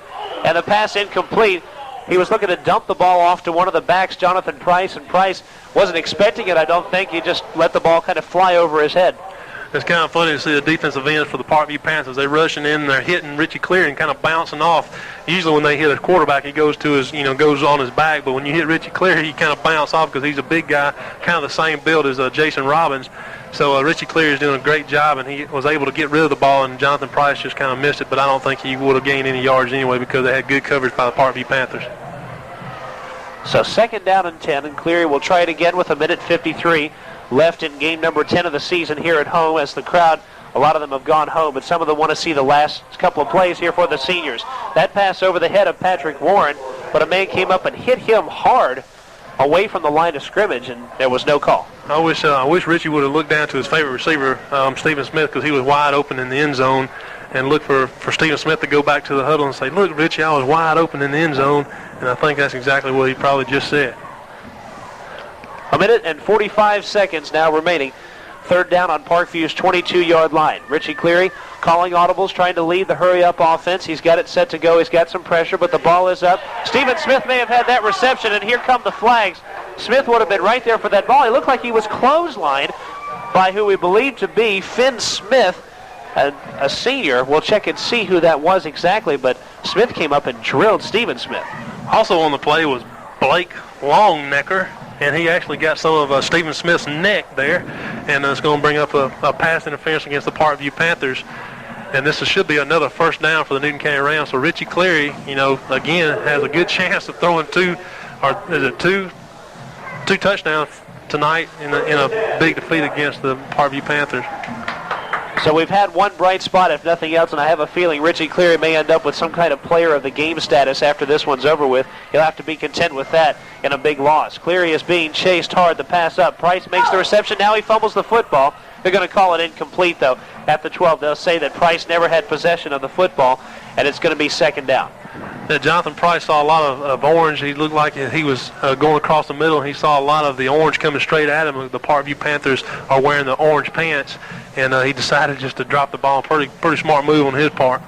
and the pass incomplete. He was looking to dump the ball off to one of the backs, Jonathan Price, and Price wasn't expecting it, I don't think. He just let the ball kind of fly over his head. It's kind of funny to see the defensive ends for the Parkview Panthers. They're rushing in, they're hitting Richie Cleary and kind of bouncing off. Usually when they hit a quarterback, he goes to his, goes on his back. But when you hit Richie Cleary, he kind of bounce off because he's a big guy, kind of the same build as Jason Robbins. So Richie Cleary is doing a great job, and he was able to get rid of the ball, and Jonathan Price just kind of missed it. But I don't think he would have gained any yards anyway because they had good coverage by the Parkview Panthers. So second down and 10, and Cleary will try it again with 1:53 left in game number 10 of the season here at home, as the crowd, a lot of them have gone home, but some of them want to see the last couple of plays here for the seniors. That pass over the head of Patrick Warren, but a man came up and hit him hard away from the line of scrimmage, and there was no call. I wish Richie would have looked down to his favorite receiver, Stephen Smith, because he was wide open in the end zone, and looked for Stephen Smith to go back to the huddle and say, "Look, Richie, I was wide open in the end zone," and I think that's exactly what he probably just said. 1:45 seconds now remaining. Third down on Parkview's 22-yard line. Richie Cleary calling audibles, trying to lead the hurry-up offense. He's got it set to go. He's got some pressure, but the ball is up. Stephen Smith may have had that reception, and here come the flags. Smith would have been right there for that ball. He looked like he was clotheslined by who we believe to be Finn Smith, a senior. We'll check and see who that was exactly, but Smith came up and drilled Stephen Smith. Also on the play was Blake Longnecker, and he actually got some of Stephen Smith's neck there, and it's going to bring up a pass interference against the Parkview Panthers. And this should be another first down for the Newton County Rams. So Richie Cleary, again, has a good chance of throwing two touchdowns tonight in a big defeat against the Parkview Panthers. So we've had one bright spot, if nothing else, and I have a feeling Richie Cleary may end up with some kind of player of the game status after this one's over with. He'll have to be content with that in a big loss. Cleary is being chased hard, the pass up. Price makes the reception. Now he fumbles the football. They're going to call it incomplete, though. At the 12, they'll say that Price never had possession of the football, and it's going to be second down. Jonathan Price saw a lot of orange. He looked like he was going across the middle. He saw a lot of the orange coming straight at him. The Parkview Panthers are wearing the orange pants, and he decided just to drop the ball. Pretty smart move on his part.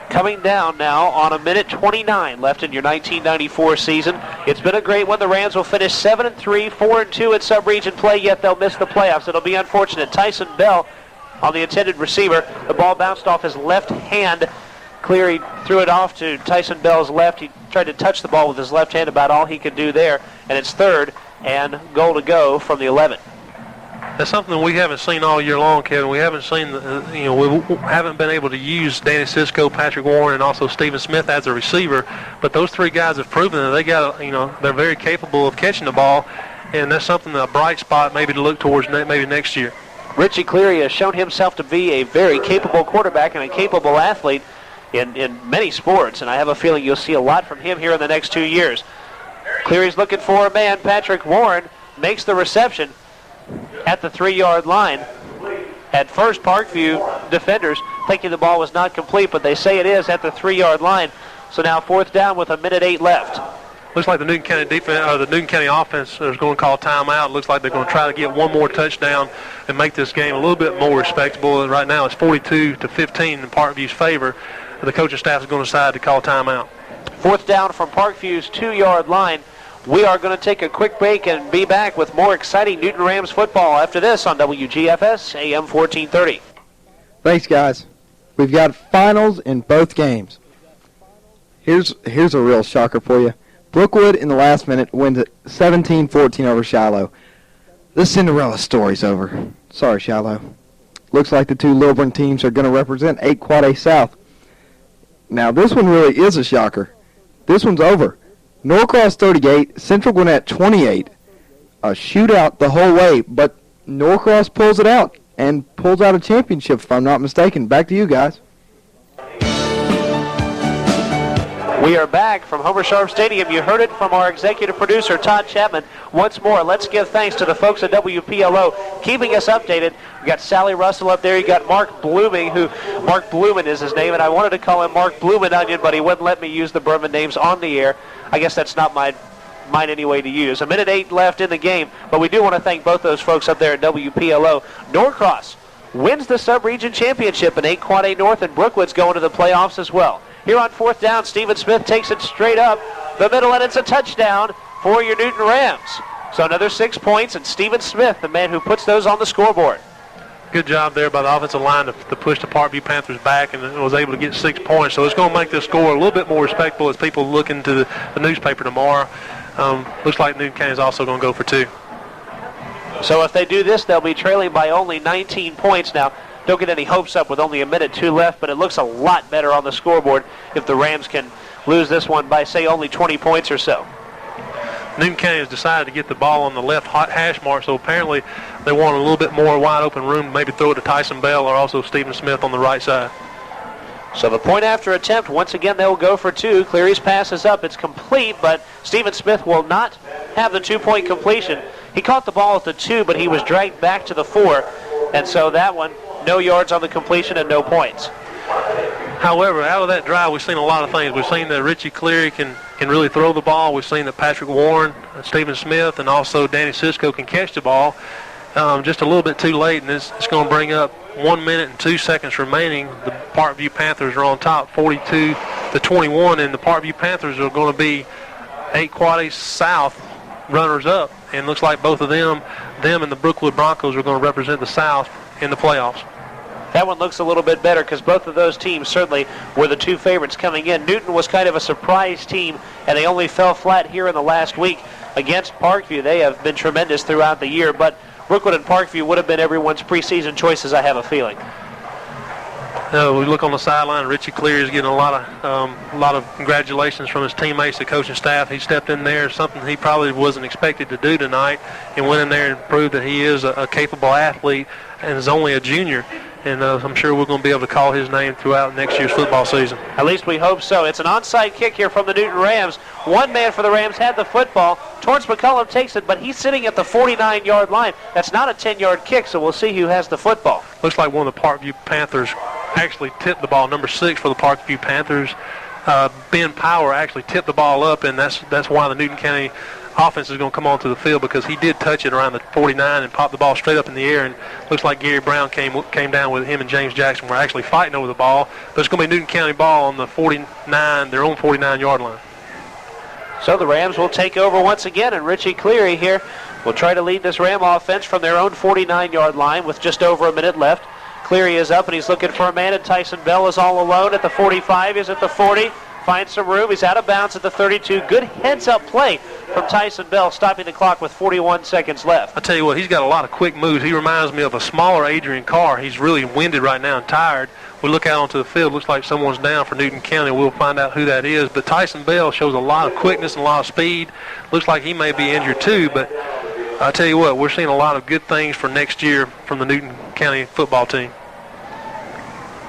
Coming down now on 1:29 left in your 1994 season. It's been a great one. The Rams will finish 7-3, 4-2 at sub-region play, yet they'll miss the playoffs. It'll be unfortunate. Tyson Bell on the intended receiver. The ball bounced off his left hand. Cleary threw it off to Tyson Bell's left. He tried to touch the ball with his left hand, about all he could do there. And it's third and goal to go from the 11. That's something we haven't seen all year long, Kevin. We haven't seen, we haven't been able to use Danny Cisco, Patrick Warren, and also Stephen Smith as a receiver. But those three guys have proven that they got, they're very capable of catching the ball, and that's something, a bright spot maybe to look towards maybe next year. Richie Cleary has shown himself to be a very capable quarterback and a capable athlete in many sports, and I have a feeling you'll see a lot from him here in the next 2 years. Cleary's looking for a man. Patrick Warren makes the reception at the 3-yard line. At first, Parkview defenders thinking the ball was not complete, but they say it is at the 3-yard line. So now fourth down with 1:08 left. Looks like the Newton County defense, or the Newton County offense, is going to call timeout. Looks like they're going to try to get one more touchdown and make this game a little bit more respectable. And right now, it's 42-15 in Parkview's favor. The coaching staff is going to decide to call timeout. Fourth down from Parkview's 2-yard line. We are going to take a quick break and be back with more exciting Newton Rams football after this on WGFS AM 1430. Thanks, guys. We've got finals in both games. Here's a real shocker for you. Brookwood in the last minute wins at 17-14 over Shiloh. This Cinderella story's over. Sorry, Shiloh. Looks like the two Lilburn teams are going to represent 8 Quad A South. Now, this one really is a shocker. This one's over. Norcross 38, Central Gwinnett 28. A shootout the whole way, but Norcross pulls it out and pulls out a championship, if I'm not mistaken. Back to you guys. We are back from Homer Sharp Stadium. You heard it from our executive producer, Todd Chapman. Once more, let's give thanks to the folks at WPLO keeping us updated. We got Sally Russell up there. You got Mark Blooming, Mark Bloomin is his name, and I wanted to call him Mark Bloomin Onion, but he wouldn't let me use the Berman names on the air. I guess that's not mine anyway to use. 1:08 left in the game, but we do want to thank both those folks up there at WPLO. Norcross wins the sub-region championship in 8 Quad A North, and Brookwood's going to the playoffs as well. Here on 4th down, Stephen Smith takes it straight up the middle, and it's a touchdown for your Newton Rams. So another 6 points, and Stephen Smith, the man who puts those on the scoreboard. Good job there by the offensive line to push the Parkview Panthers back, and was able to get 6 points. So it's going to make this score a little bit more respectable as people look into the newspaper tomorrow. Looks like Newton County is also going to go for 2. So if they do this, they'll be trailing by only 19 points now. Don't get any hopes up with only 1:02 left, but it looks a lot better on the scoreboard if the Rams can lose this one by, say, only 20 points or so. Newton County has decided to get the ball on the left hash mark, so apparently they want a little bit more wide open room, maybe throw it to Tyson Bell or also Stephen Smith on the right side. So the point after attempt, once again, they will go for 2. Cleary's pass is up. It's complete, but Stephen Smith will not have the 2-point completion. He caught the ball at the 2, but he was dragged back to the 4, and so that one, no yards on the completion and no points. However, out of that drive, we've seen a lot of things. We've seen that Richie Cleary can really throw the ball. We've seen that Patrick Warren, Stephen Smith, and also Danny Cisco can catch the ball. Just a little bit too late, and it's going to bring up 1 minute and 2 seconds remaining. The Parkview Panthers are on top, 42-21, and the Parkview Panthers are going to be 8 Quad A South runners-up. And looks like both of them and the Brookwood Broncos are going to represent the South in the playoffs. That one looks a little bit better because both of those teams certainly were the 2 favorites coming in. Newton was kind of a surprise team, and they only fell flat here in the last week against Parkview. They have been tremendous throughout the year, but Brookwood and Parkview would have been everyone's preseason choices, I have a feeling. We look on the sideline. Richie Cleary is getting a lot of congratulations from his teammates, the coaching staff. He stepped in there, something he probably wasn't expected to do tonight, and went in there and proved that he is a capable athlete and is only a junior. And I'm sure we're going to be able to call his name throughout next year's football season. At least we hope so. It's an onside kick here from the Newton Rams. One man for the Rams had the football. Torrance McCullum takes it, but he's sitting at the 49-yard line. That's not a 10-yard kick, so we'll see who has the football. Looks like one of the Parkview Panthers actually tipped the ball. Number 6 for the Parkview Panthers, Ben Power, actually tipped the ball up, and that's why the Newton County offense is going to come onto the field, because he did touch it around the 49 and popped the ball straight up in the air, and looks like Gary Brown came down with him, and James Jackson were actually fighting over the ball, but it's going to be Newton County ball on the 49, their own 49-yard line. So the Rams will take over once again, and Richie Cleary here will try to lead this Ram offense from their own 49-yard line with just over a minute left. Cleary is up, and he's looking for a man, and Tyson Bell is all alone at the 45. He's at the 40. Finds some room. He's out of bounds at the 32. Good heads-up play from Tyson Bell, stopping the clock with 41 seconds left. I tell you what, he's got a lot of quick moves. He reminds me of a smaller Adrian Carr. He's really winded right now and tired. We look out onto the field. Looks like someone's down for Newton County. We'll find out who that is. But Tyson Bell shows a lot of quickness and a lot of speed. Looks like he may be injured too. But I tell you what, we're seeing a lot of good things for next year from the Newton County football team.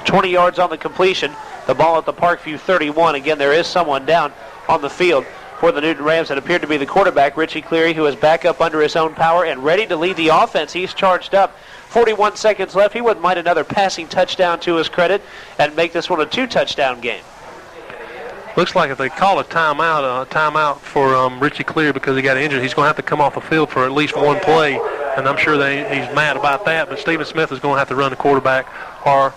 20 yards on the completion. The ball at the Parkview 31. Again, there is someone down on the field for the Newton Rams. That appeared to be the quarterback, Richie Cleary, who is back up under his own power and ready to lead the offense. He's charged up. 41 seconds left. He wouldn't mind another passing touchdown to his credit and make this one a 2-touchdown game. Looks like if they call a timeout for Richie Cleary because he got injured, he's going to have to come off the field for at least one play, and I'm sure he's mad about that. But Stephen Smith is going to have to run the quarterback, or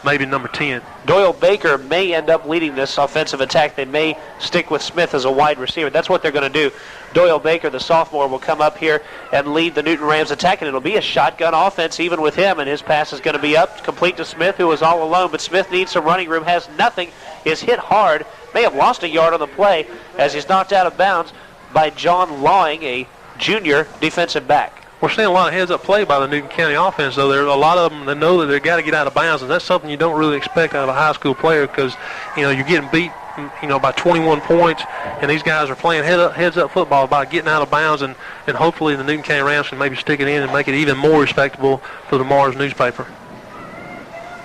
maybe number 10. Doyle Baker may end up leading this offensive attack. They may stick with Smith as a wide receiver. That's what they're going to do. Doyle Baker, the sophomore, will come up here and lead the Newton Rams attack, and it'll be a shotgun offense even with him, and his pass is going to be up, complete to Smith, who is all alone, but Smith needs some running room, has nothing, is hit hard, may have lost a yard on the play as he's knocked out of bounds by John Lawing, a junior defensive back. We're seeing a lot of heads-up play by the Newton County offense, though. There are a lot of them that know that they've got to get out of bounds, and that's something you don't really expect out of a high school player because, you're getting beat, by 21 points, and these guys are playing heads-up football by getting out of bounds, and hopefully the Newton County Rams can maybe stick it in and make it even more respectable for tomorrow's newspaper.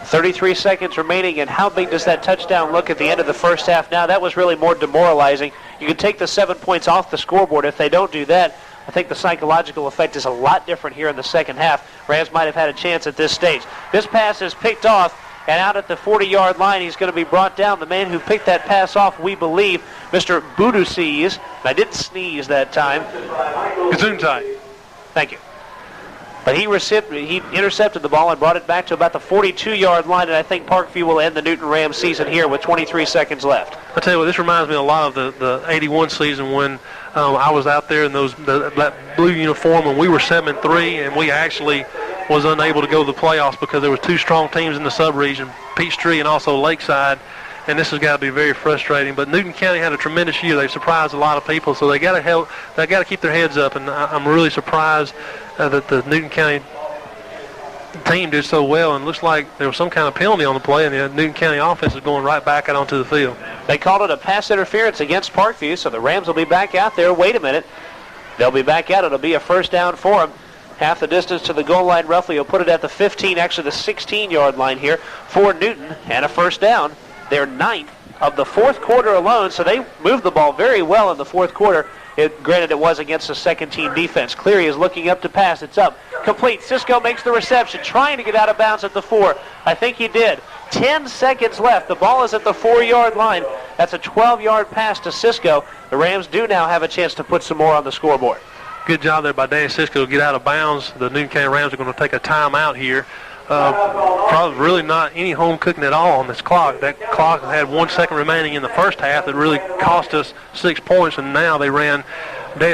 33 seconds remaining, and how big does that touchdown look at the end of the first half now? That was really more demoralizing. You can take the 7 points off the scoreboard. If they don't do that, I think the psychological effect is a lot different here in the second half. Rams might have had a chance at this stage. This pass is picked off, and out at the 40-yard line, he's going to be brought down. The man who picked that pass off, we believe, Mr. Budusees. I didn't sneeze that time. Gesundheit. Thank you. But he intercepted the ball and brought it back to about the 42-yard line, and I think Parkview will end the Newton Rams season here with 23 seconds left. I tell you what, this reminds me a lot of the 81 season when I was out there in that blue uniform when we were 7-3, and we actually was unable to go to the playoffs because there was two strong teams in the sub-region, Peachtree and also Lakeside. And this has got to be very frustrating. But Newton County had a tremendous year. They've surprised a lot of people, so they got to help. They got to keep their heads up. And I'm really surprised that the Newton County team did so well. And it looks like there was some kind of penalty on the play, and the Newton County offense is going right back out onto the field. They called it a pass interference against Parkview, so the Rams will be back out there. Wait a minute, they'll be back out. It'll be a first down for them. Half the distance to the goal line, roughly. He'll put it at the 15, actually the 16-yard line here for Newton, and a first down. They're ninth of the fourth quarter alone, so they moved the ball very well in the fourth quarter. Granted, it was against a second-team defense. Cleary is looking up to pass. It's up. Complete. Cisco makes the reception, trying to get out of bounds at the 4. I think he did. 10 seconds left. The ball is at the 4-yard line. That's a 12-yard pass to Cisco. The Rams do now have a chance to put some more on the scoreboard. Good job there by Danny Cisco to get out of bounds. The Newton County Rams are going to take a timeout here. Probably really not any home cooking at all on this clock. That clock had 1 second remaining in the first half. It really cost us 6 points, and now Dan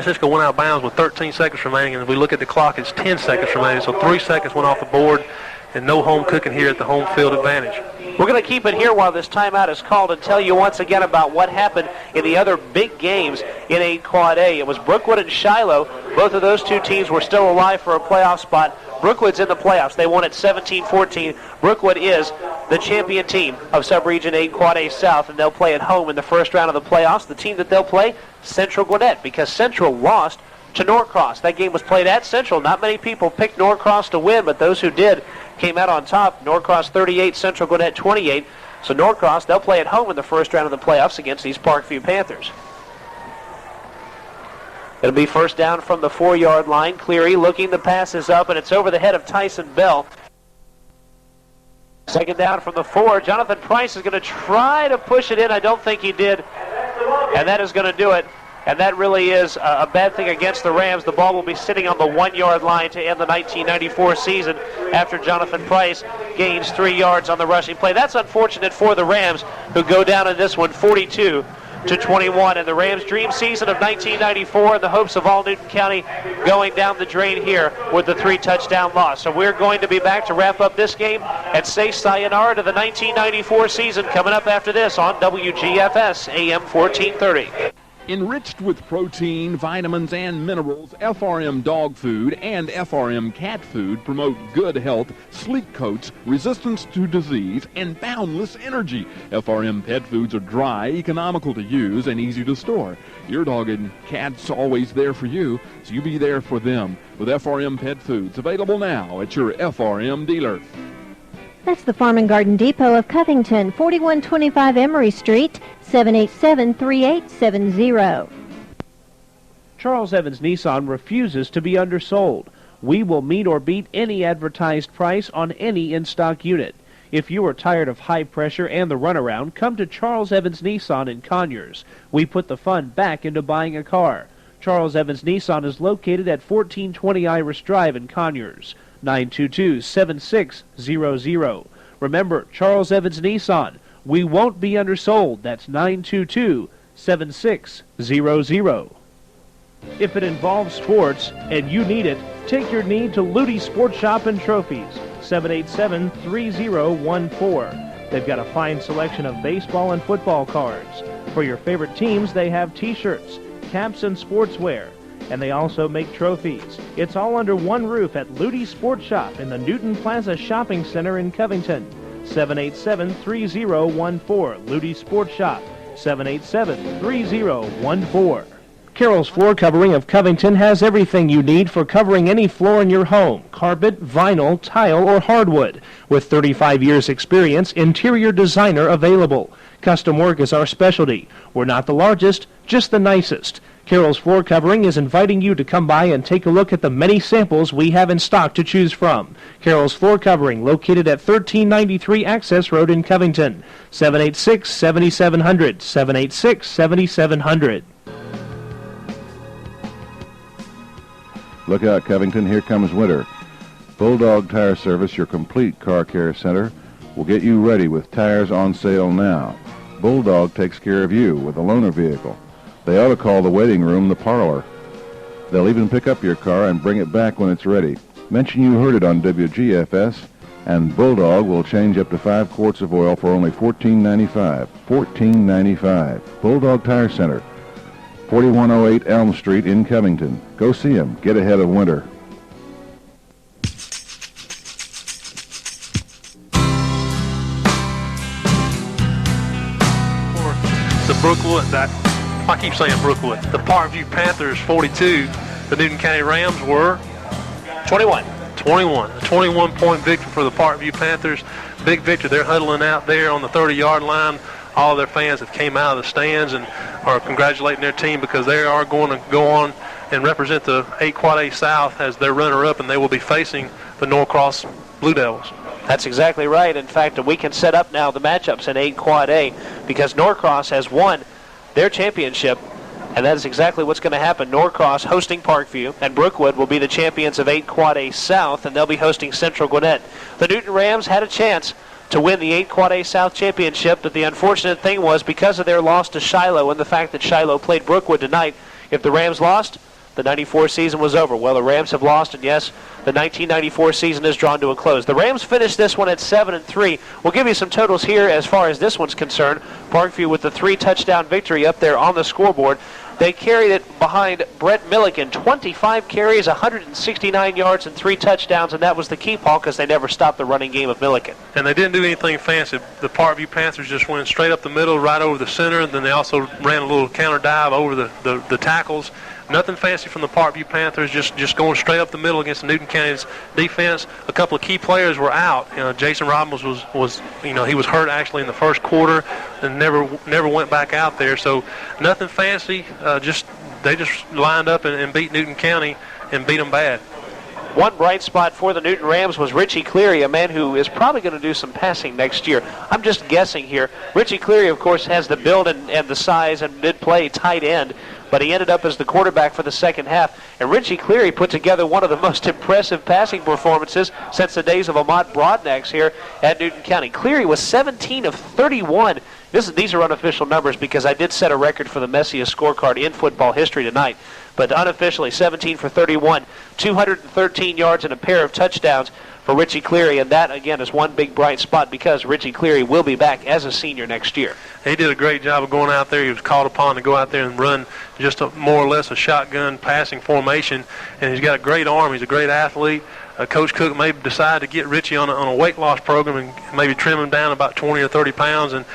Cisco went out of bounds with 13 seconds remaining, and if we look at the clock, it's 10 seconds remaining, so 3 seconds went off the board, and no home cooking here at the home field advantage. We're going to keep it here while this timeout is called and tell you once again about what happened in the other big games in 8 Quad A. It was Brookwood and Shiloh. Both of those two teams were still alive for a playoff spot. Brookwood's in the playoffs. They won at 17-14. Brookwood is the champion team of Sub-Region 8 Quad A South, and they'll play at home in the first round of the playoffs. The team that they'll play, Central Gwinnett, because Central lost to Norcross. That game was played at Central. Not many people picked Norcross to win, but those who did came out on top. Norcross 38, Central Gwinnett 28. So Norcross, they'll play at home in the first round of the playoffs against these Parkview Panthers. It'll be first down from the 4-yard line. Cleary looking, the pass is up, and it's over the head of Tyson Bell. Second down from the 4. Jonathan Price is going to try to push it in. I don't think he did, and that is going to do it. And that really is a bad thing against the Rams. The ball will be sitting on the 1-yard line to end the 1994 season after Jonathan Price gains 3 yards on the rushing play. That's unfortunate for the Rams, who go down in this one 42-21. And the Rams' dream season of 1994 and the hopes of all Newton County going down the drain here with the 3-touchdown loss. So we're going to be back to wrap up this game and say sayonara to the 1994 season coming up after this on WGFS AM 1430. Enriched with protein, vitamins, and minerals, FRM dog food and FRM cat food promote good health, sleek coats, resistance to disease, and boundless energy. FRM pet foods are dry, economical to use, and easy to store. Your dog and cat's always there for you, so you be there for them with FRM pet foods. Available now at your FRM dealer. That's the Farm and Garden Depot of Covington, 4125 Emory Street, 787-3870. Charles Evans Nissan refuses to be undersold. We will meet or beat any advertised price on any in-stock unit. If you are tired of high pressure and the runaround, come to Charles Evans Nissan in Conyers. We put the fun back into buying a car. Charles Evans Nissan is located at 1420 Iris Drive in Conyers. 922-7600. Remember, Charles Evans Nissan. We won't be undersold. That's 922-7600. If it involves sports and you need it, take your need to Ludy Sports Shop and Trophies, 787-3014. They've got a fine selection of baseball and football cards. For your favorite teams, they have T-shirts, caps, and sportswear. And they also make trophies. It's all under one roof at Ludy Sports Shop in the Newton Plaza Shopping Center in Covington. 787-3014. Ludy Sports Shop, 787-3014. Carroll's Floor Covering of Covington has everything you need for covering any floor in your home: carpet, vinyl, tile, or hardwood. With 35 years experience, interior designer available. Custom work is our specialty. We're not the largest, just the nicest. Carroll's Floor Covering is inviting you to come by and take a look at the many samples we have in stock to choose from. Carroll's Floor Covering, located at 1393 Access Road in Covington. 786-7700, 786-7700. Look out, Covington, here comes winter. Bulldog Tire Service, your complete car care center, will get you ready with tires on sale now. Bulldog takes care of you with a loaner vehicle. They ought to call the waiting room the parlor. They'll even pick up your car and bring it back when it's ready. Mention you heard it on WGFS, and Bulldog will change up to 5 quarts of oil for only $14.95. $14.95. Bulldog Tire Center, 4108 Elm Street in Covington. Go see them. Get ahead of winter. The Brookwood, I keep saying Brookwood. The Parkview Panthers 42. The Newton County Rams were 21. 21. A 21-point victory for the Parkview Panthers. Big victory. They're huddling out there on the 30-yard line. All of their fans have came out of the stands and are congratulating their team because they are going to go on and represent the 8 Quad A South as their runner-up, and they will be facing the Norcross Blue Devils. That's exactly right. In fact, we can set up now the matchups in 8 Quad A because Norcross has won their championship, and that is exactly what's going to happen. Norcross hosting Parkview, and Brookwood will be the champions of 8 Quad A South, and they'll be hosting Central Gwinnett. The Newton Rams had a chance to win the 8 Quad A South championship, but the unfortunate thing was because of their loss to Shiloh and the fact that Shiloh played Brookwood tonight, if the Rams lost, the 94 season was over. Well, the Rams have lost, and yes, the 1994 season is drawn to a close. The Rams finished this one at 7-3. We'll give you some totals here as far as this one's concerned. Parkview with the 3-touchdown victory up there on the scoreboard. They carried it behind Brett Milliken, 25 carries, 169 yards, and 3 touchdowns, and that was the key, Paul, because they never stopped the running game of Milliken. And they didn't do anything fancy. The Parkview Panthers just went straight up the middle, right over the center, and then they also ran a little counter dive over the tackles. Nothing fancy from the Parkview Panthers, just going straight up the middle against the Newton County's defense. A couple of key players were out. Jason Robbins was he was hurt actually in the first quarter and never went back out there. So nothing fancy. They just lined up and beat Newton County and beat them bad. One bright spot for the Newton Rams was Richie Cleary, a man who is probably going to do some passing next year. I'm just guessing here. Richie Cleary, of course, has the build and the size and did play tight end, but he ended up as the quarterback for the second half. And Richie Cleary put together one of the most impressive passing performances since the days of Ahmad Broadnax here at Newton County. Cleary was 17 of 31. These are unofficial numbers because I did set a record for the messiest scorecard in football history tonight. But unofficially, 17 for 31, 213 yards and a pair of touchdowns for Richie Cleary. And that, again, is one big bright spot because Richie Cleary will be back as a senior next year. He did a great job of going out there. He was called upon to go out there and run just more or less a shotgun passing formation. And he's got a great arm. He's a great athlete. Coach Cook may decide to get Richie on a weight loss program and maybe trim him down about 20 or 30 pounds and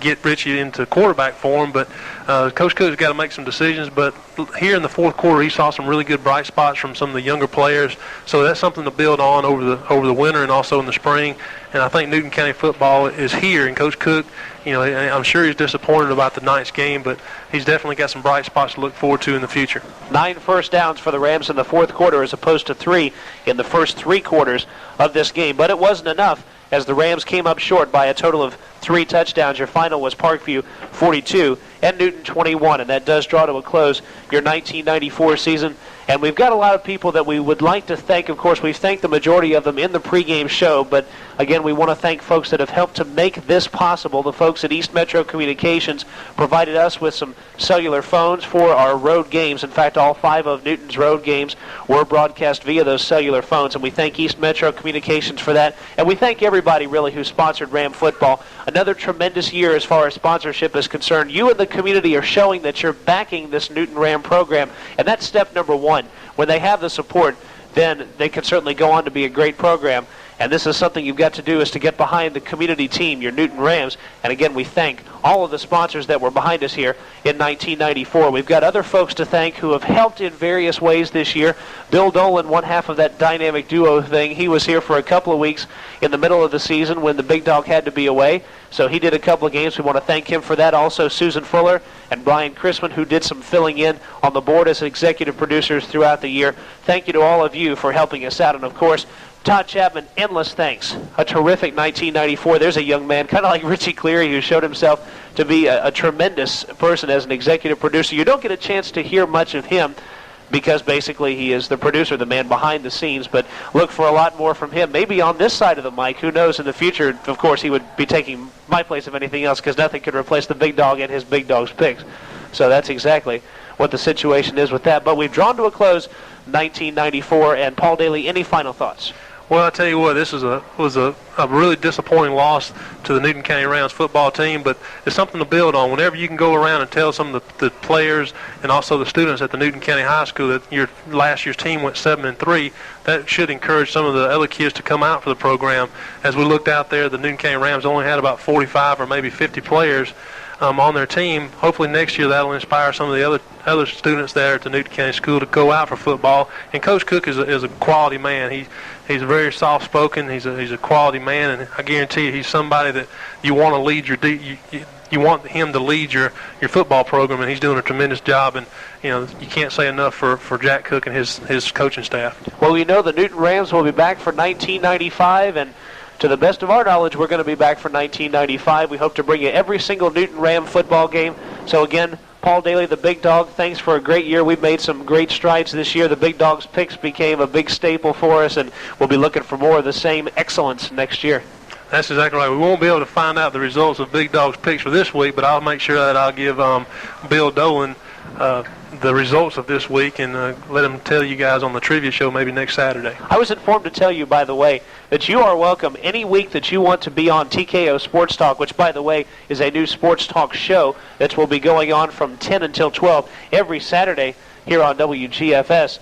get Richie into quarterback form. But Coach Cook's got to make some decisions. But here in the fourth quarter, he saw some really good bright spots from some of the younger players. So that's something to build on over the winter and also in the spring. And I think Newton County football is here. And Coach Cook, I'm sure he's disappointed about the night's game, but he's definitely got some bright spots to look forward to in the future. 9 first downs for the Rams in the fourth quarter as opposed to 3 in the first 3 quarters of this game. But it wasn't enough as the Rams came up short by a total of 3 touchdowns. Your final was Parkview 42 and Newton 21, and that does draw to a close your 1994 season And we've got a lot of people that we would like to thank. Of course, we've thanked the majority of them in the pregame show, but again, we want to thank folks that have helped to make this possible. The folks at East Metro Communications provided us with some cellular phones for our road games. In fact, all 5 of Newton's road games were broadcast via those cellular phones, and we thank East Metro Communications for that. And we thank everybody, really, who sponsored Ram football. Another tremendous year as far as sponsorship is concerned. You and the community are showing that you're backing this Newton Ram program, and that's step number 1. When they have the support, then they can certainly go on to be a great program. And this is something you've got to do, is to get behind the community team, your Newton Rams. And again, we thank all of the sponsors that were behind us here in 1994. We've got other folks to thank who have helped in various ways this year. Bill Dolan, one half of that dynamic duo thing. He was here for a couple of weeks in the middle of the season when the Big Dog had to be away. So he did a couple of games. We want to thank him for that. Also, Susan Fuller and Brian Chrisman, who did some filling in on the board as executive producers throughout the year. Thank you to all of you for helping us out. And, of course, Todd Chapman, endless thanks. A terrific 1994. There's a young man, kind of like Richie Cleary, who showed himself to be a tremendous person as an executive producer. You don't get a chance to hear much of him because basically he is the producer, the man behind the scenes, but look for a lot more from him. Maybe on this side of the mic, who knows, in the future. Of course, he would be taking my place if anything else, because nothing could replace the Big Dog and his Big Dog's picks. So that's exactly what the situation is with that. But we've drawn to a close 1994, and Paul Dailey, any final thoughts? Well, I tell you what, this was a really disappointing loss to the Newton County Rounds football team, but it's something to build on. Whenever you can go around and tell some of the players and also the students at the Newton County High School that your last year's team went 7-3, that should encourage some of the other kids to come out for the program. As we looked out there, the Newton County Rams only had about 45 or maybe 50 players on their team. Hopefully next year that'll inspire some of the other students there at the Newton County School to go out for football. And Coach Cook is a quality man. He's very soft-spoken. He's a quality man, and I guarantee you he's somebody that you want to lead you want him to lead your football program, and he's doing a tremendous job. And you can't say enough for Jack Cook and his coaching staff. Well, we know the Newton Rams will be back for 1995, and to the best of our knowledge, we're going to be back for 1995. We hope to bring you every single Newton Ram football game. So again, Paul Dailey, the Big Dog, thanks for a great year. We've made some great strides this year. The Big Dog's picks became a big staple for us, and we'll be looking for more of the same excellence next year. That's exactly right. We won't be able to find out the results of Big Dog's picks for this week, but I'll make sure that I'll give Bill Dolan the results of this week and let him tell you guys on the trivia show maybe next Saturday. I was informed to tell you, by the way, that you are welcome any week that you want to be on TKO Sports Talk, which, by the way, is a new sports talk show that will be going on from 10 until 12 every Saturday here on WGFS.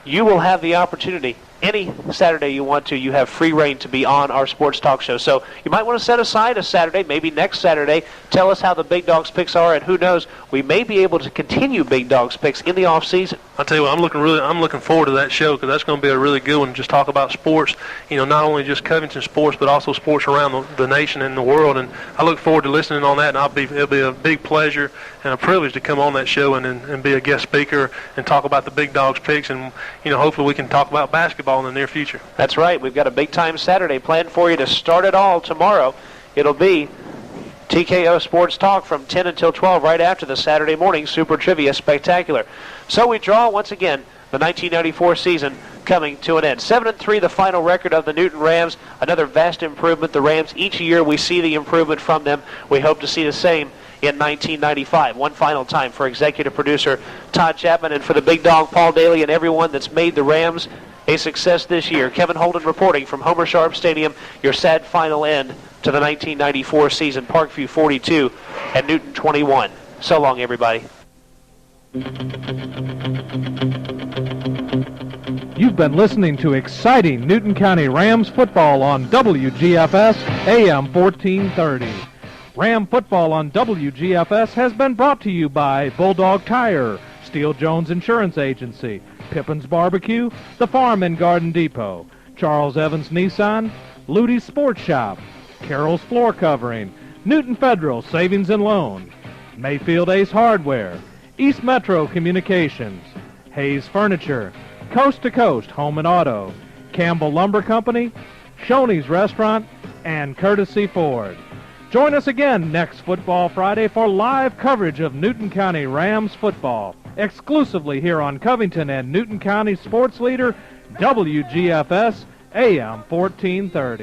You will have the opportunity any Saturday you want to. You have free reign to be on our sports talk show. So you might want to set aside a Saturday, maybe next Saturday. Tell us how the Big Dog's picks are, and who knows, we may be able to continue Big Dog's picks in the off season. I'll tell you what, I'm looking forward to that show, because that's going to be a really good one. Just talk about sports, not only just Covington sports, but also sports around the nation and the world. And I look forward to listening on that. And it'll be a big pleasure and a privilege to come on that show and be a guest speaker and talk about the Big Dog's picks. And hopefully we can talk about basketball in the near future. That's right. We've got a big-time Saturday planned for you to start it all tomorrow. It'll be TKO Sports Talk from 10 until 12 right after the Saturday morning Super Trivia Spectacular. So we draw, once again, the 1994 season coming to an end. 7-3, the final record of the Newton Rams. Another vast improvement. The Rams, each year we see the improvement from them. We hope to see the same in 1995. One final time for executive producer Todd Chapman, and for the Big Dog, Paul Dailey, and everyone that's made the Rams a success this year. Kevin Holden reporting from Homer Sharp Stadium, your sad final end to the 1994 season. Parkview 42 and Newton 21. So long, everybody. You've been listening to exciting Newton County Rams football on WGFS AM 1430. Ram football on WGFS has been brought to you by Bulldog Tire, Steele Jones Insurance Agency, Pippin's Barbecue, the Farm and Garden Depot, Charles Evans Nissan, Ludy's Sports Shop, Carroll's Floor Covering, Newton Federal Savings and Loan, Mayfield Ace Hardware, East Metro Communications, Hayes Furniture, Coast to Coast Home and Auto, Campbell Lumber Company, Shoney's Restaurant, and Courtesy Ford. Join us again next Football Friday for live coverage of Newton County Rams football. exclusively here on Covington and Newton County sports leader, WGFS, AM 1430.